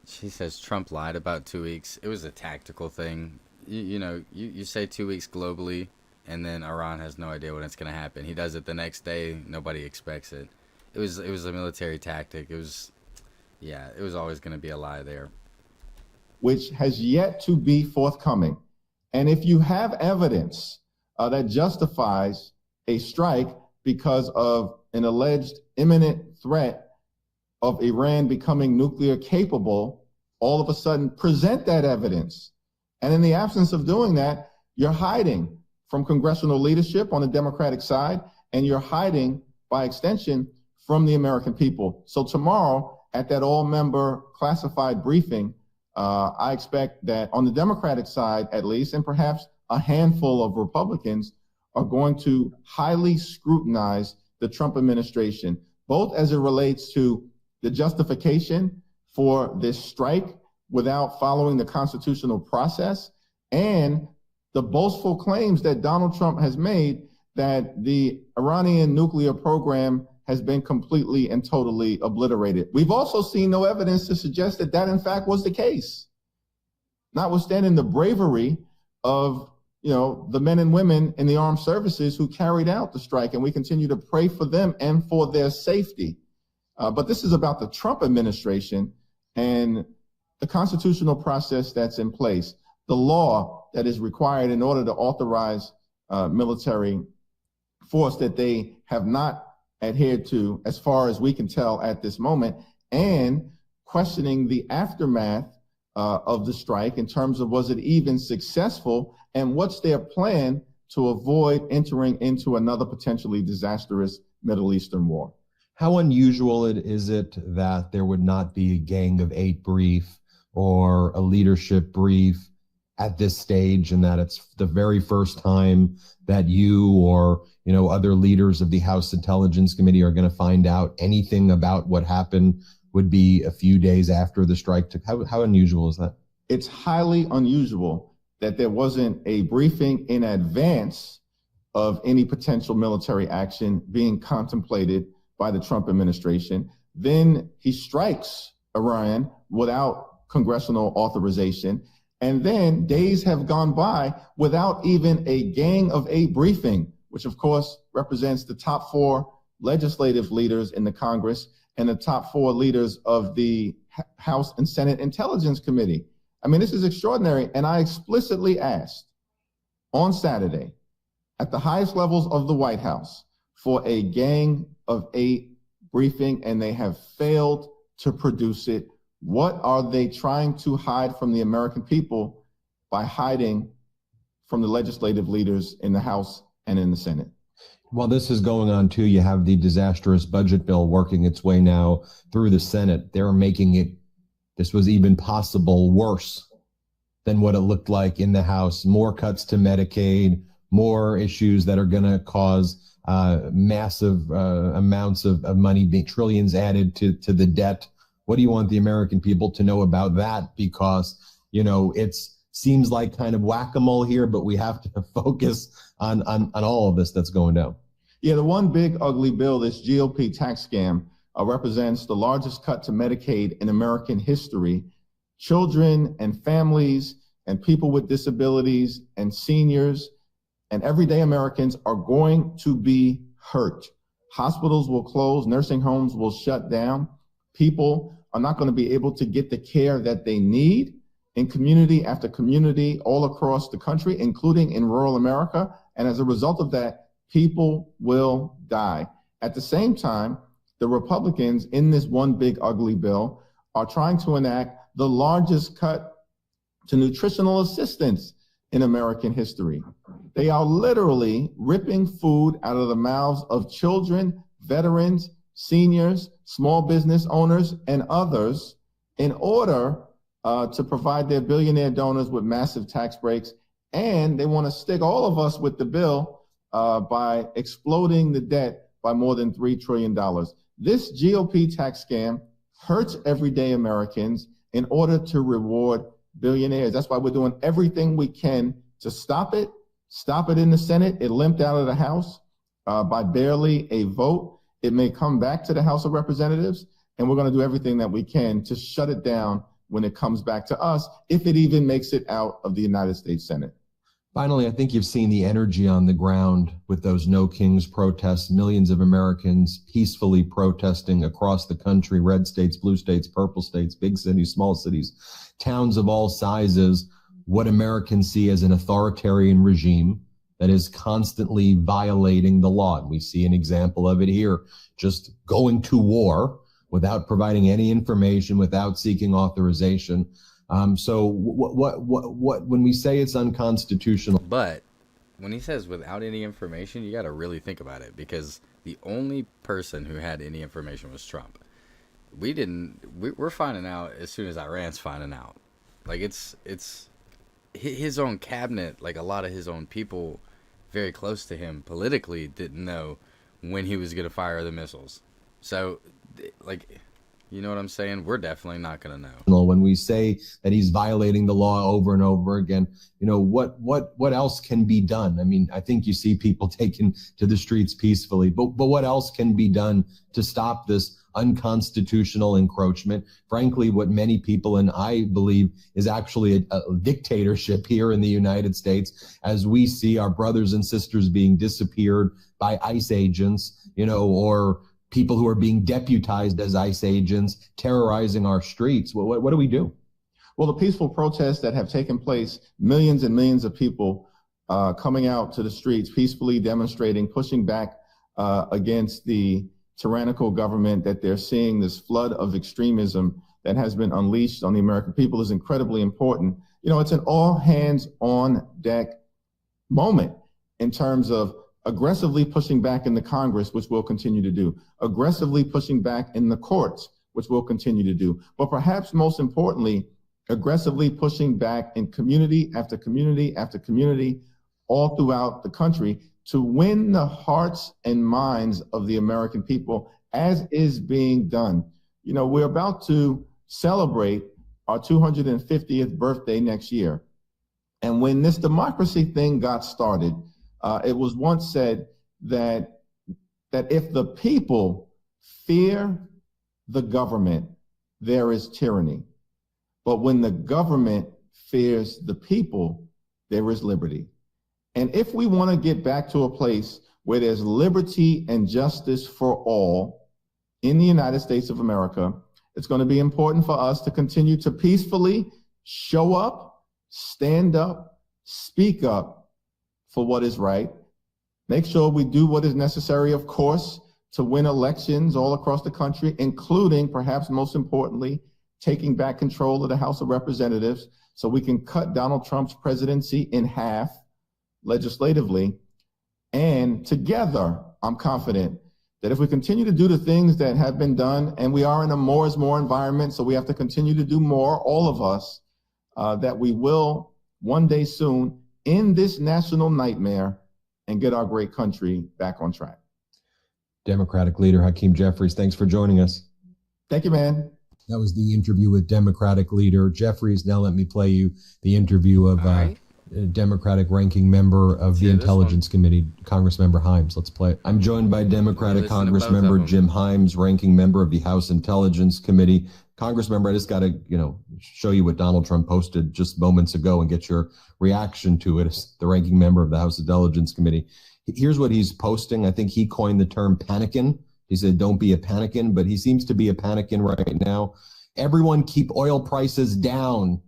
she says Trump lied about 2 weeks. It was a tactical thing. You say 2 weeks globally, and then Iran has no idea when it's going to happen. He does it the next day. Nobody expects it. It was a military tactic. It was always going to be a lie there. Which has yet to be forthcoming. And if you have evidence that justifies a strike because of an alleged imminent threat of Iran becoming nuclear capable, all of a sudden present that evidence. And in the absence of doing that, you're hiding from congressional leadership on the Democratic side, and you're hiding, by extension, from the American people. So tomorrow, at that all-member classified briefing, I expect that on the Democratic side, at least, and perhaps a handful of Republicans are going to highly scrutinize the Trump administration, both as it relates to the justification for this strike without following the constitutional process, and the boastful claims that Donald Trump has made that the Iranian nuclear program has been completely and totally obliterated. We've also seen no evidence to suggest that that in fact was the case. Notwithstanding the bravery of the men and women in the armed services who carried out the strike, and we continue to pray for them and for their safety. But this is about the Trump administration and the constitutional process that's in place, the law that is required in order to authorize military force that they have not adhered to, as far as we can tell at this moment, and questioning the aftermath of the strike in terms of was it even successful, and what's their plan to avoid entering into another potentially disastrous Middle Eastern war. How unusual is it that there would not be a Gang of Eight brief or a leadership brief at this stage, and that it's the very first time that you or other leaders of the House Intelligence Committee are going to find out anything about what happened would be a few days after the strike took? How unusual is that? It's highly unusual that there wasn't a briefing in advance of any potential military action being contemplated by the Trump administration. Then he strikes Iran without congressional authorization. And then days have gone by without even a Gang of Eight briefing, which of course represents the top 4 legislative leaders in the Congress and the top 4 leaders of the House and Senate Intelligence Committee. I mean, this is extraordinary. And I explicitly asked on Saturday at the highest levels of the White House for a Gang of Eight briefing, and they have failed to produce it. What are they trying to hide from the American people by hiding from the legislative leaders in the House and in the Senate? While this is going on, too, you have the disastrous budget bill working its way now through the Senate. They're making it, this was even possible, worse than what it looked like in the House. More cuts to Medicaid, more issues that are going to cause massive amounts of money, trillions added to the debt. What do you want the American people to know about that? Because, you know, it's seems like kind of whack-a-mole here, but we have to focus on all of this that's going down. Yeah, the one big ugly bill, this GOP tax scam, represents the largest cut to Medicaid in American history. Children and families and people with disabilities and seniors and everyday Americans are going to be hurt. Hospitals will close, nursing homes will shut down. People are not going to be able to get the care that they need in community after community all across the country, including in rural America. And as a result of that, people will die. At the same time, the Republicans in this one big ugly bill are trying to enact the largest cut to nutritional assistance in American history. They are literally ripping food out of the mouths of children, veterans, seniors, small business owners, and others in order to provide their billionaire donors with massive tax breaks. And they want to stick all of us with the bill by exploding the debt by more than $3 trillion. This GOP tax scam hurts everyday Americans in order to reward billionaires. That's why we're doing everything we can to stop it in the Senate. It limped out of the House by barely a vote. It may come back to the House of Representatives, and we're going to do everything that we can to shut it down when it comes back to us, if it even makes it out of the United States Senate. Finally, I think you've seen the energy on the ground with those No Kings protests, millions of Americans peacefully protesting across the country, red states, blue states, purple states, big cities, small cities, towns of all sizes, what Americans see as an authoritarian regime that is constantly violating the law. And we see an example of it here, just going to war without providing any information, without seeking authorization. So what when we say it's unconstitutional, but when he says without any information, you got to really think about it, because the only person who had any information was Trump. We're finding out as soon as Iran's finding out. Like it's his own cabinet, like a lot of his own people very close to him politically didn't know when he was going to fire the missiles. So like, you know what I'm saying? We're definitely not going to know. When we say that he's violating the law over and over again, you know, what else can be done? I mean, I think you see people taken to the streets peacefully, but what else can be done to stop this unconstitutional encroachment? Frankly, what many people and I believe is actually a dictatorship here in the United States, as we see our brothers and sisters being disappeared by ICE agents, you know, or people who are being deputized as ICE agents, terrorizing our streets. What do we do? Well, the peaceful protests that have taken place, millions and millions of people coming out to the streets, peacefully demonstrating, pushing back against the tyrannical government that they're seeing, this flood of extremism that has been unleashed on the American people, is incredibly important. You know, it's an all hands on deck moment in terms of aggressively pushing back in the Congress, which we'll continue to do, aggressively pushing back in the courts, which we'll continue to do, but perhaps most importantly, aggressively pushing back in community after community after community all throughout the country to win the hearts and minds of the American people, as is being done. You know, we're about to celebrate our 250th birthday next year. And when this democracy thing got started, it was once said that if the people fear the government, there is tyranny. But when the government fears the people, there is liberty. And if we want to get back to a place where there's liberty and justice for all in the United States of America, it's going to be important for us to continue to peacefully show up, stand up, speak up for what is right. Make sure we do what is necessary, of course, to win elections all across the country, including, perhaps most importantly, taking back control of the House of Representatives so we can cut Donald Trump's presidency in half legislatively. And together, I'm confident that if we continue to do the things that have been done, and we are in a more is more environment, so we have to continue to do more, all of us, that we will one day soon end this national nightmare and get our great country back on track. Democratic leader Hakeem Jeffries, thanks for joining us. Thank you, man. That was the interview with Democratic leader Jeffries. Now let me play you the interview of Democratic ranking member of the Intelligence Committee, Congressmember Himes. Let's play it. I'm joined by Democratic Congressmember Jim Himes, ranking member of the House Intelligence Committee. Congressmember, I just got to, show you what Donald Trump posted just moments ago and get your reaction to it as the ranking member of the House Intelligence Committee. Here's what he's posting. I think he coined the term panicking. He said, don't be a panicking, but he seems to be a panicking right now. Everyone keep oil prices down.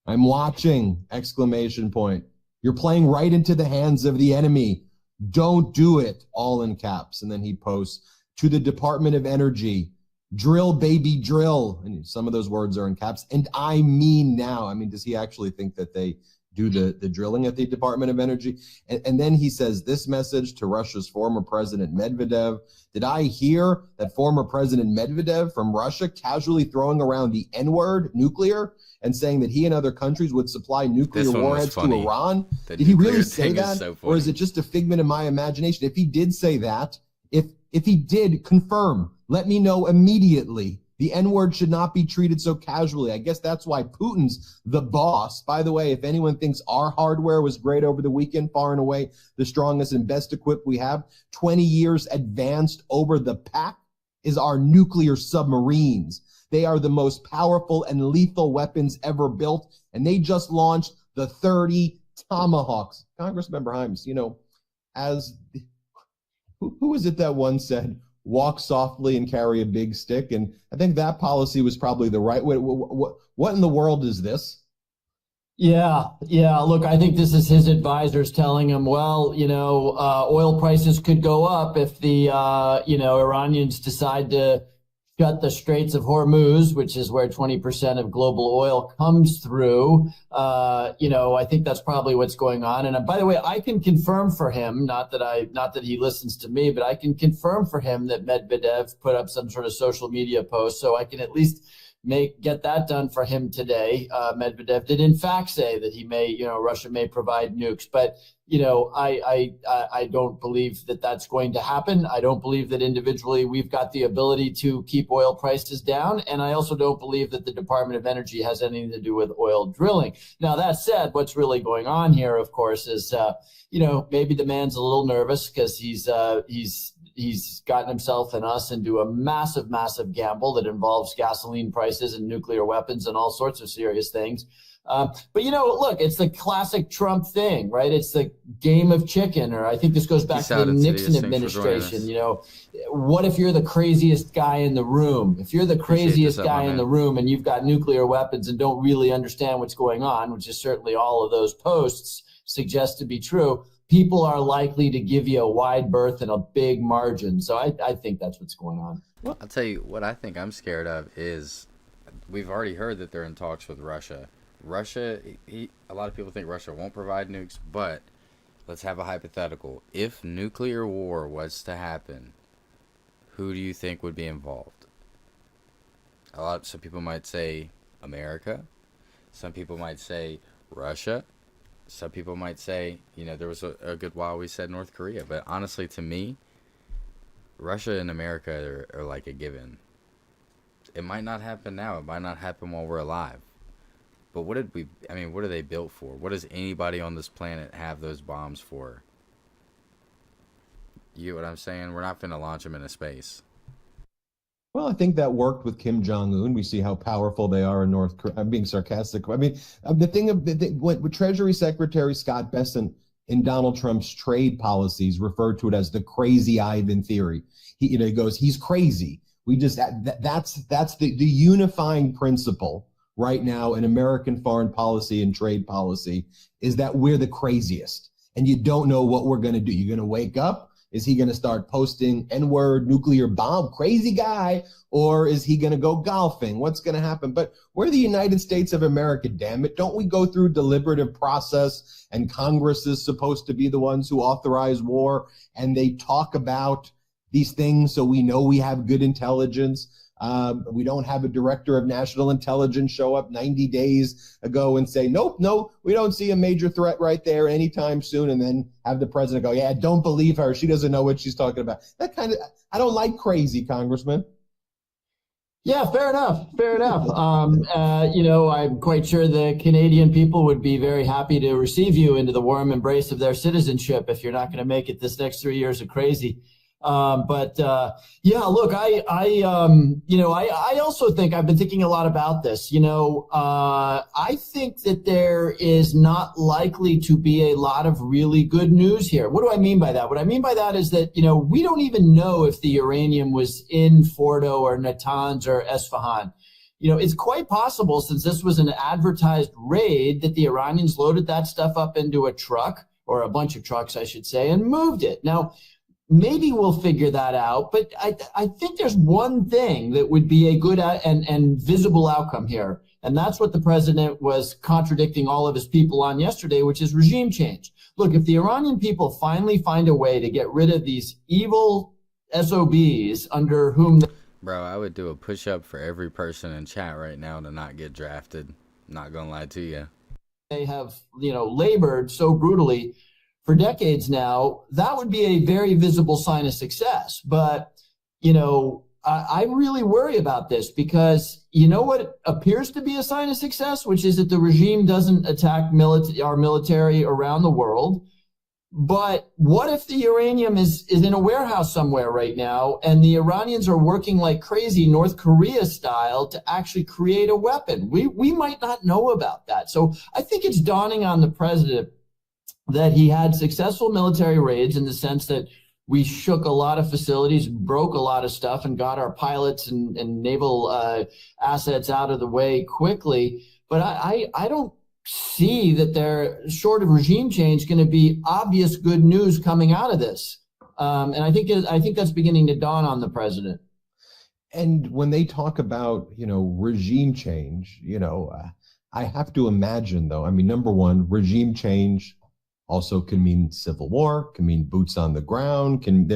I'm watching, exclamation point. You're playing right into the hands of the enemy. Don't do it, all in caps. And then he posts, to the Department of Energy, drill, baby, drill. And some of those words are in caps. And I mean now. I mean, does he actually think that they do the drilling at the Department of Energy? And then he says this message to Russia's former president Medvedev. Did I hear that former President Medvedev from Russia casually throwing around the N-word, nuclear, and saying that he and other countries would supply nuclear warheads to Iran? Did he really say that? Or is it just a figment of my imagination? If he did say that, if he did, confirm. Let me know immediately. The N-word should not be treated so casually. I guess that's why Putin's the boss. By the way, if anyone thinks our hardware was great over the weekend, far and away the strongest and best equipped we have, 20 years advanced over the pack, is our nuclear submarines. They are the most powerful and lethal weapons ever built, and they just launched the 30 Tomahawks. Congressmember Himes, who is it that once said, walk softly and carry a big stick? And I think that policy was probably the right way. What in the world is this? Yeah. Look, I think this is his advisors telling him, well, oil prices could go up if the, Iranians decide to shut the Straits of Hormuz, which is where 20% of global oil comes through. I think that's probably what's going on. And by the way, I can confirm for him, not that he listens to me, but I can confirm for him that Medvedev put up some sort of social media post, so I can at least get that done for him today. Medvedev did in fact say that he may, Russia may provide nukes, but I don't believe that that's going to happen. I don't believe that individually we've got the ability to keep oil prices down. And I also don't believe that the Department of Energy has anything to do with oil drilling. Now, that said, what's really going on here, of course, is, maybe the man's a little nervous because he's gotten himself and us into a massive, massive gamble that involves gasoline prices and nuclear weapons and all sorts of serious things. But look, it's the classic Trump thing, right? It's the game of chicken, or I think this goes back to the Nixon administration. What if you're the craziest guy in the room? If you're the craziest guy in the room and you've got nuclear weapons and don't really understand what's going on, which is certainly all of those posts suggest to be true, people are likely to give you a wide berth and a big margin. So I think that's what's going on. Well, I'll tell you what I think I'm scared of is we've already heard that they're in talks with Russia. A lot of people think Russia won't provide nukes, but let's have a hypothetical. If nuclear war was to happen, who do you think would be involved? Some people might say America. Some people might say Russia. Some people might say, there was a good while we said North Korea. But honestly, to me, Russia and America are like a given. It might not happen now. It might not happen while we're alive. But what are they built for? What does anybody on this planet have those bombs for? You get what I'm saying? We're not going to launch them into space. Well, I think that worked with Kim Jong-un. We see how powerful they are in North Korea. I'm being sarcastic. I mean, the thing of what Treasury Secretary Scott Bessent in Donald Trump's trade policies referred to it as the crazy Ivan theory. He goes, he's crazy. That's the unifying principle right now in American foreign policy and trade policy, is that we're the craziest and you don't know what we're going to do. You're going to wake up Is he going to start posting N-word nuclear bomb, crazy guy, or is he going to go golfing? What's going to happen? But we're the United States of America, damn it. Don't we go through deliberative process, and Congress is supposed to be the ones who authorize war, and they talk about these things so we know we have good intelligence? We don't have a director of national intelligence show up 90 days ago and say, nope, we don't see a major threat right there anytime soon. And then have the president go, yeah, don't believe her. She doesn't know what she's talking about. That kind of, I don't like crazy, Congressman. Yeah, fair enough. I'm quite sure the Canadian people would be very happy to receive you into the warm embrace of their citizenship if you're not going to make it this next 3 years of crazy. Look, I also think I've been thinking a lot about this. I think that there is not likely to be a lot of really good news here. What do I mean by that? What I mean by that is that, we don't even know if the uranium was in Fordo or Natanz or Esfahan. It's quite possible, since this was an advertised raid, that the Iranians loaded that stuff up into a truck, or a bunch of trucks, I should say, and moved it. Now, maybe we'll figure that out, but I think there's one thing that would be a good and visible outcome here, and that's what the president was contradicting all of his people on yesterday, which is regime change. Look, if the Iranian people finally find a way to get rid of these evil SOBs under whom... Bro, I would do a push-up for every person in chat right now to not get drafted. Not gonna lie to you. They have, labored so brutally for decades now, that would be a very visible sign of success. But, I really worry about this, because what appears to be a sign of success, which is that the regime doesn't attack our military around the world. But what if the uranium is in a warehouse somewhere right now, and the Iranians are working like crazy, North Korea style, to actually create a weapon? We might not know about that. So I think it's dawning on the president that he had successful military raids, in the sense that we shook a lot of facilities, broke a lot of stuff, and got our pilots and naval assets out of the way quickly. But I don't see that there, short of regime change, going to be obvious good news coming out of this. And I think that's beginning to dawn on the president. And when they talk about, regime change, I have to imagine, though, number one, regime change also can mean civil war, can mean boots on the ground, can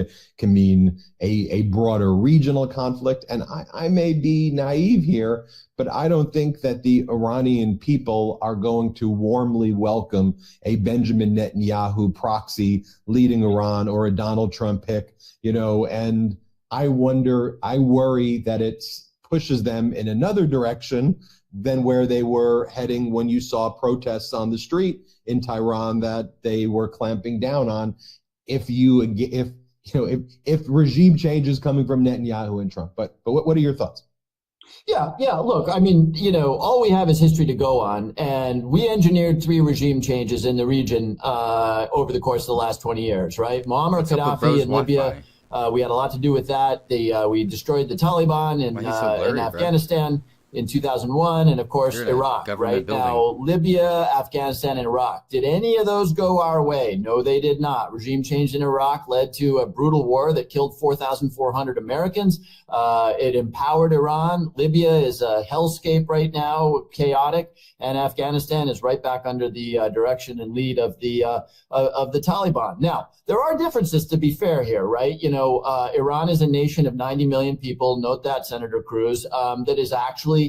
mean a broader regional conflict. And I may be naive here, but I don't think that the Iranian people are going to warmly welcome a Benjamin Netanyahu proxy leading Iran, or a Donald Trump pick, and I worry that it pushes them in another direction than where they were heading when you saw protests on the street in Tehran that they were clamping down on. If regime change is coming from Netanyahu and Trump, but what are your thoughts? Yeah. Look, all we have is history to go on, and we engineered 3 regime changes in the region over the course of the last 20 years, right? Muammar Gaddafi in Libya. We had a lot to do with that. We destroyed the Taliban in Afghanistan. Bro. In 2001, and of course Iraq, right? Now, Libya, Afghanistan, and Iraq. Did any of those go our way? No, they did not. Regime change in Iraq led to a brutal war that killed 4,400 Americans. It empowered Iran. Libya is a hellscape right now, chaotic, and Afghanistan is right back under the direction and lead of the Taliban. Now, there are differences, to be fair here, right? Iran is a nation of 90 million people. Note that, Senator Cruz, that is actually,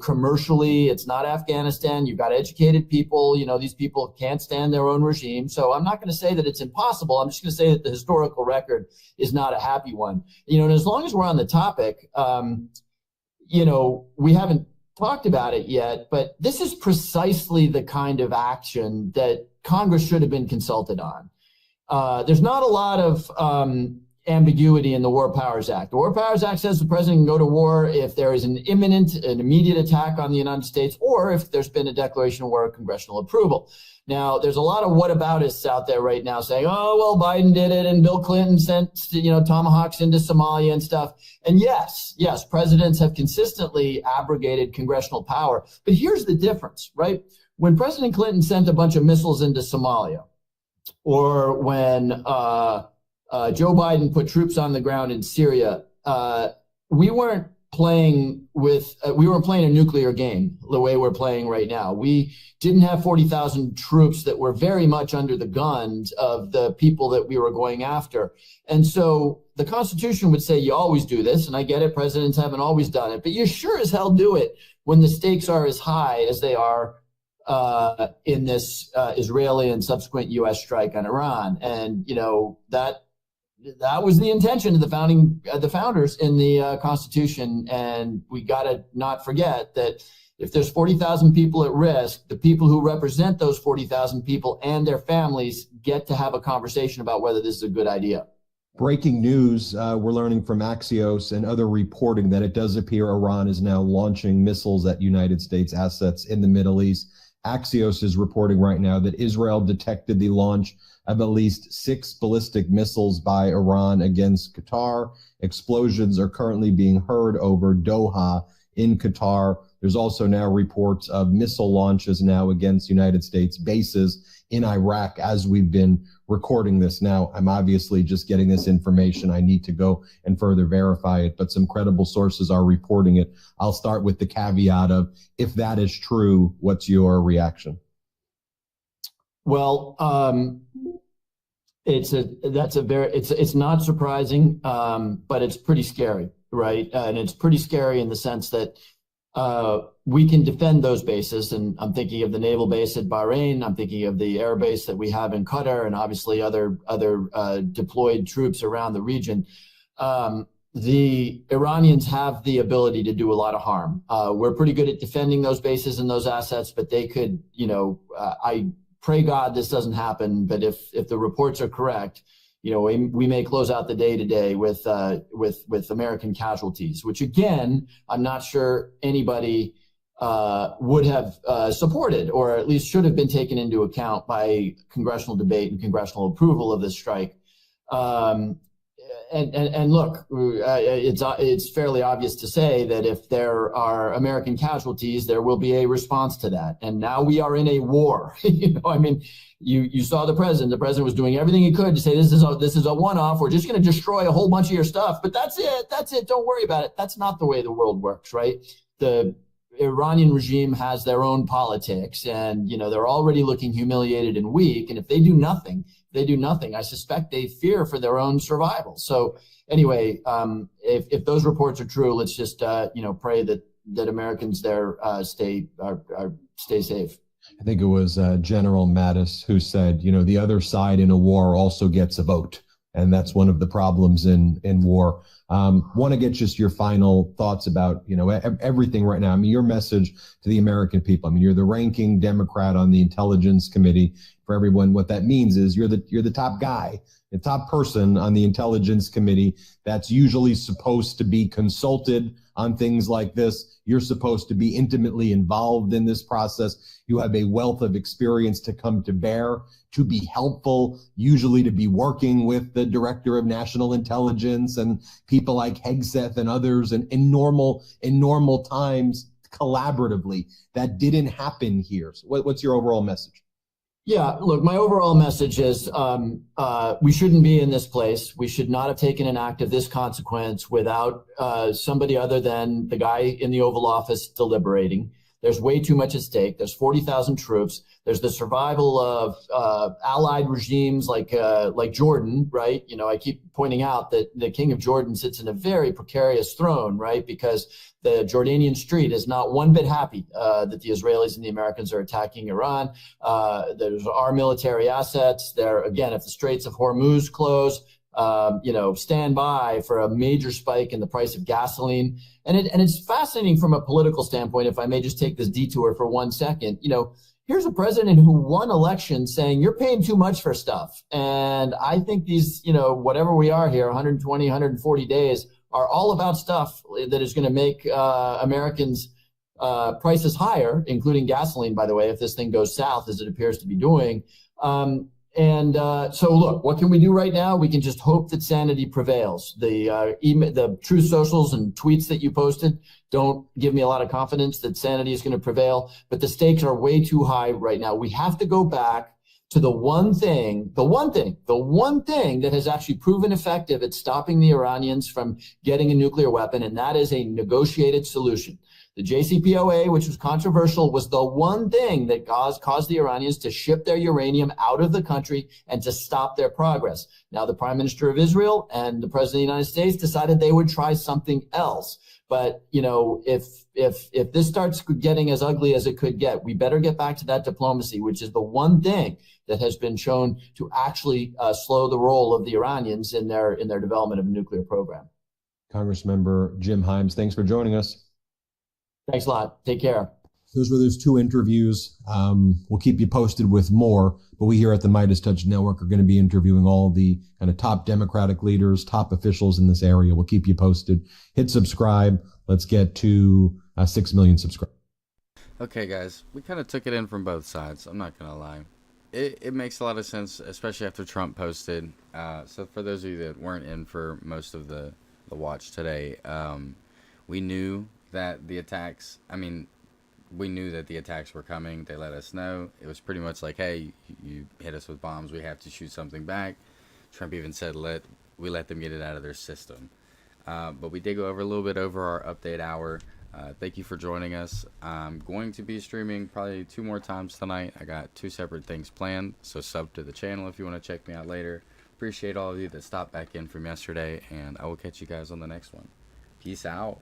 commercially, it's not Afghanistan. You've got educated people. These people can't stand their own regime. So I'm not going to say that it's impossible. I'm just going to say that the historical record is not a happy one. And as long as we're on the topic, we haven't talked about it yet, but this is precisely the kind of action that Congress should have been consulted on. There's not a lot of ambiguity in the War Powers Act. The War Powers Act says the president can go to war if there is an immediate attack on the United States, or if there's been a declaration of war or congressional approval. Now, there's a lot of whataboutists out there right now saying, oh, well, Biden did it and Bill Clinton sent, tomahawks into Somalia and stuff. And yes, presidents have consistently abrogated congressional power. But here's the difference, right? When President Clinton sent a bunch of missiles into Somalia, or when Joe Biden put troops on the ground in Syria. We weren't playing a nuclear game the way we're playing right now. We didn't have 40,000 troops that were very much under the guns of the people that we were going after. And so the Constitution would say you always do this, and I get it, presidents haven't always done it, but you sure as hell do it when the stakes are as high as they are in this Israeli and subsequent U.S. strike on Iran. And, that was the intention of the founders in the Constitution. And we got to not forget that if there's 40,000 people at risk, the people who represent those 40,000 people and their families get to have a conversation about whether this is a good idea. Breaking news, we're learning from Axios and other reporting that it does appear Iran is now launching missiles at United States assets in the Middle East. Axios is reporting right now that Israel detected the launch of at least 6 ballistic missiles by Iran against Qatar. Explosions are currently being heard over Doha in Qatar. There's also now reports of missile launches now against United States bases in Iraq as we've been recording this. Now, I'm obviously just getting this information. I need to go and further verify it, but some credible sources are reporting it. I'll start with the caveat of, if that is true, what's your reaction? Well, it's not surprising, but it's pretty scary, right? And it's pretty scary in the sense that we can defend those bases, and I'm thinking of the naval base at Bahrain. I'm thinking of the air base that we have in Qatar, and obviously other deployed troops around the region. The Iranians have the ability to do a lot of harm. We're pretty good at defending those bases and those assets, but they could, I pray God this doesn't happen. But if the reports are correct, we may close out the day today with American casualties, which again, I'm not sure anybody would have supported, or at least should have been taken into account by congressional debate and congressional approval of this strike. And look, it's fairly obvious to say that if there are American casualties, there will be a response to that. And now we are in a war. You saw the president. The president was doing everything he could to say this is a one-off. We're just going to destroy a whole bunch of your stuff, but that's it. That's it. Don't worry about it. That's not the way the world works, right? The Iranian regime has their own politics, and they're already looking humiliated and weak. And if they do nothing, I suspect they fear for their own survival. So anyway, if those reports are true, let's just pray that Americans there stay safe. I think it was General Mattis who said, the other side in a war also gets a vote. And that's one of the problems in war. Want to get just your final thoughts about, everything right now. Your message to the American people. You're the ranking Democrat on the Intelligence Committee. For everyone, what that means is you're the top guy, the top person on the Intelligence Committee that's usually supposed to be consulted on things like this. You're supposed to be intimately involved in this process. You have a wealth of experience to come to bear, to be helpful, usually to be working with the Director of National Intelligence and people like Hegseth and others, and in normal times collaboratively. That didn't happen here. So what's your overall message? Yeah, look, my overall message is we shouldn't be in this place. We should not have taken an act of this consequence without somebody other than the guy in the Oval Office deliberating. There's way too much at stake. There's 40,000 troops. There's the survival of allied regimes like Jordan, right? I keep pointing out that the King of Jordan sits in a very precarious throne, right? Because the Jordanian street is not one bit happy that the Israelis and the Americans are attacking Iran. There's our military assets there. Again, if the Straits of Hormuz close, stand by for a major spike in the price of gasoline. And it's fascinating from a political standpoint, if I may just take this detour for 1 second. Here's a president who won elections saying you're paying too much for stuff. And I think these, whatever we are here, 120, 140 days are all about stuff that is going to make Americans prices higher, including gasoline, by the way, if this thing goes south, as it appears to be doing. So look, what can we do right now? We can just hope that sanity prevails. The Truth Socials and tweets that you posted don't give me a lot of confidence that sanity is going to prevail, but the stakes are way too high right now. We have to go back to the one thing that has actually proven effective at stopping the Iranians from getting a nuclear weapon, and that is a negotiated solution. The JCPOA, which was controversial, was the one thing that caused the Iranians to ship their uranium out of the country and to stop their progress. Now, the Prime Minister of Israel and the President of the United States decided they would try something else. But, you know, if this starts getting as ugly as it could get, we better get back to that diplomacy, which is the one thing that has been shown to actually slow the roll of the Iranians in their development of a nuclear program. Congressmember Jim Himes, thanks for joining us. Thanks a lot. Take care. Those were those 2 interviews. We'll keep you posted with more, but we here at the Midas Touch Network are going to be interviewing all of the kind of top Democratic leaders, top officials in this area. We'll keep you posted. Hit subscribe. Let's get to 6 million subscribers. Okay, guys, we kind of took it in from both sides. I'm not going to lie. It makes a lot of sense, especially after Trump posted. So for those of you that weren't in for most of the watch today, we knew that the attacks, we knew that the attacks were coming. They let us know. It was pretty much like, hey, you hit us with bombs, we have to shoot something back. Trump even said, we let them get it out of their system. But we did go over a little bit over our update hour. Thank you for joining us. I'm going to be streaming probably 2 more times tonight. I got 2 separate things planned, so sub to the channel if you want to check me out later. Appreciate all of you that stopped back in from yesterday, and I will catch you guys on the next one. Peace out.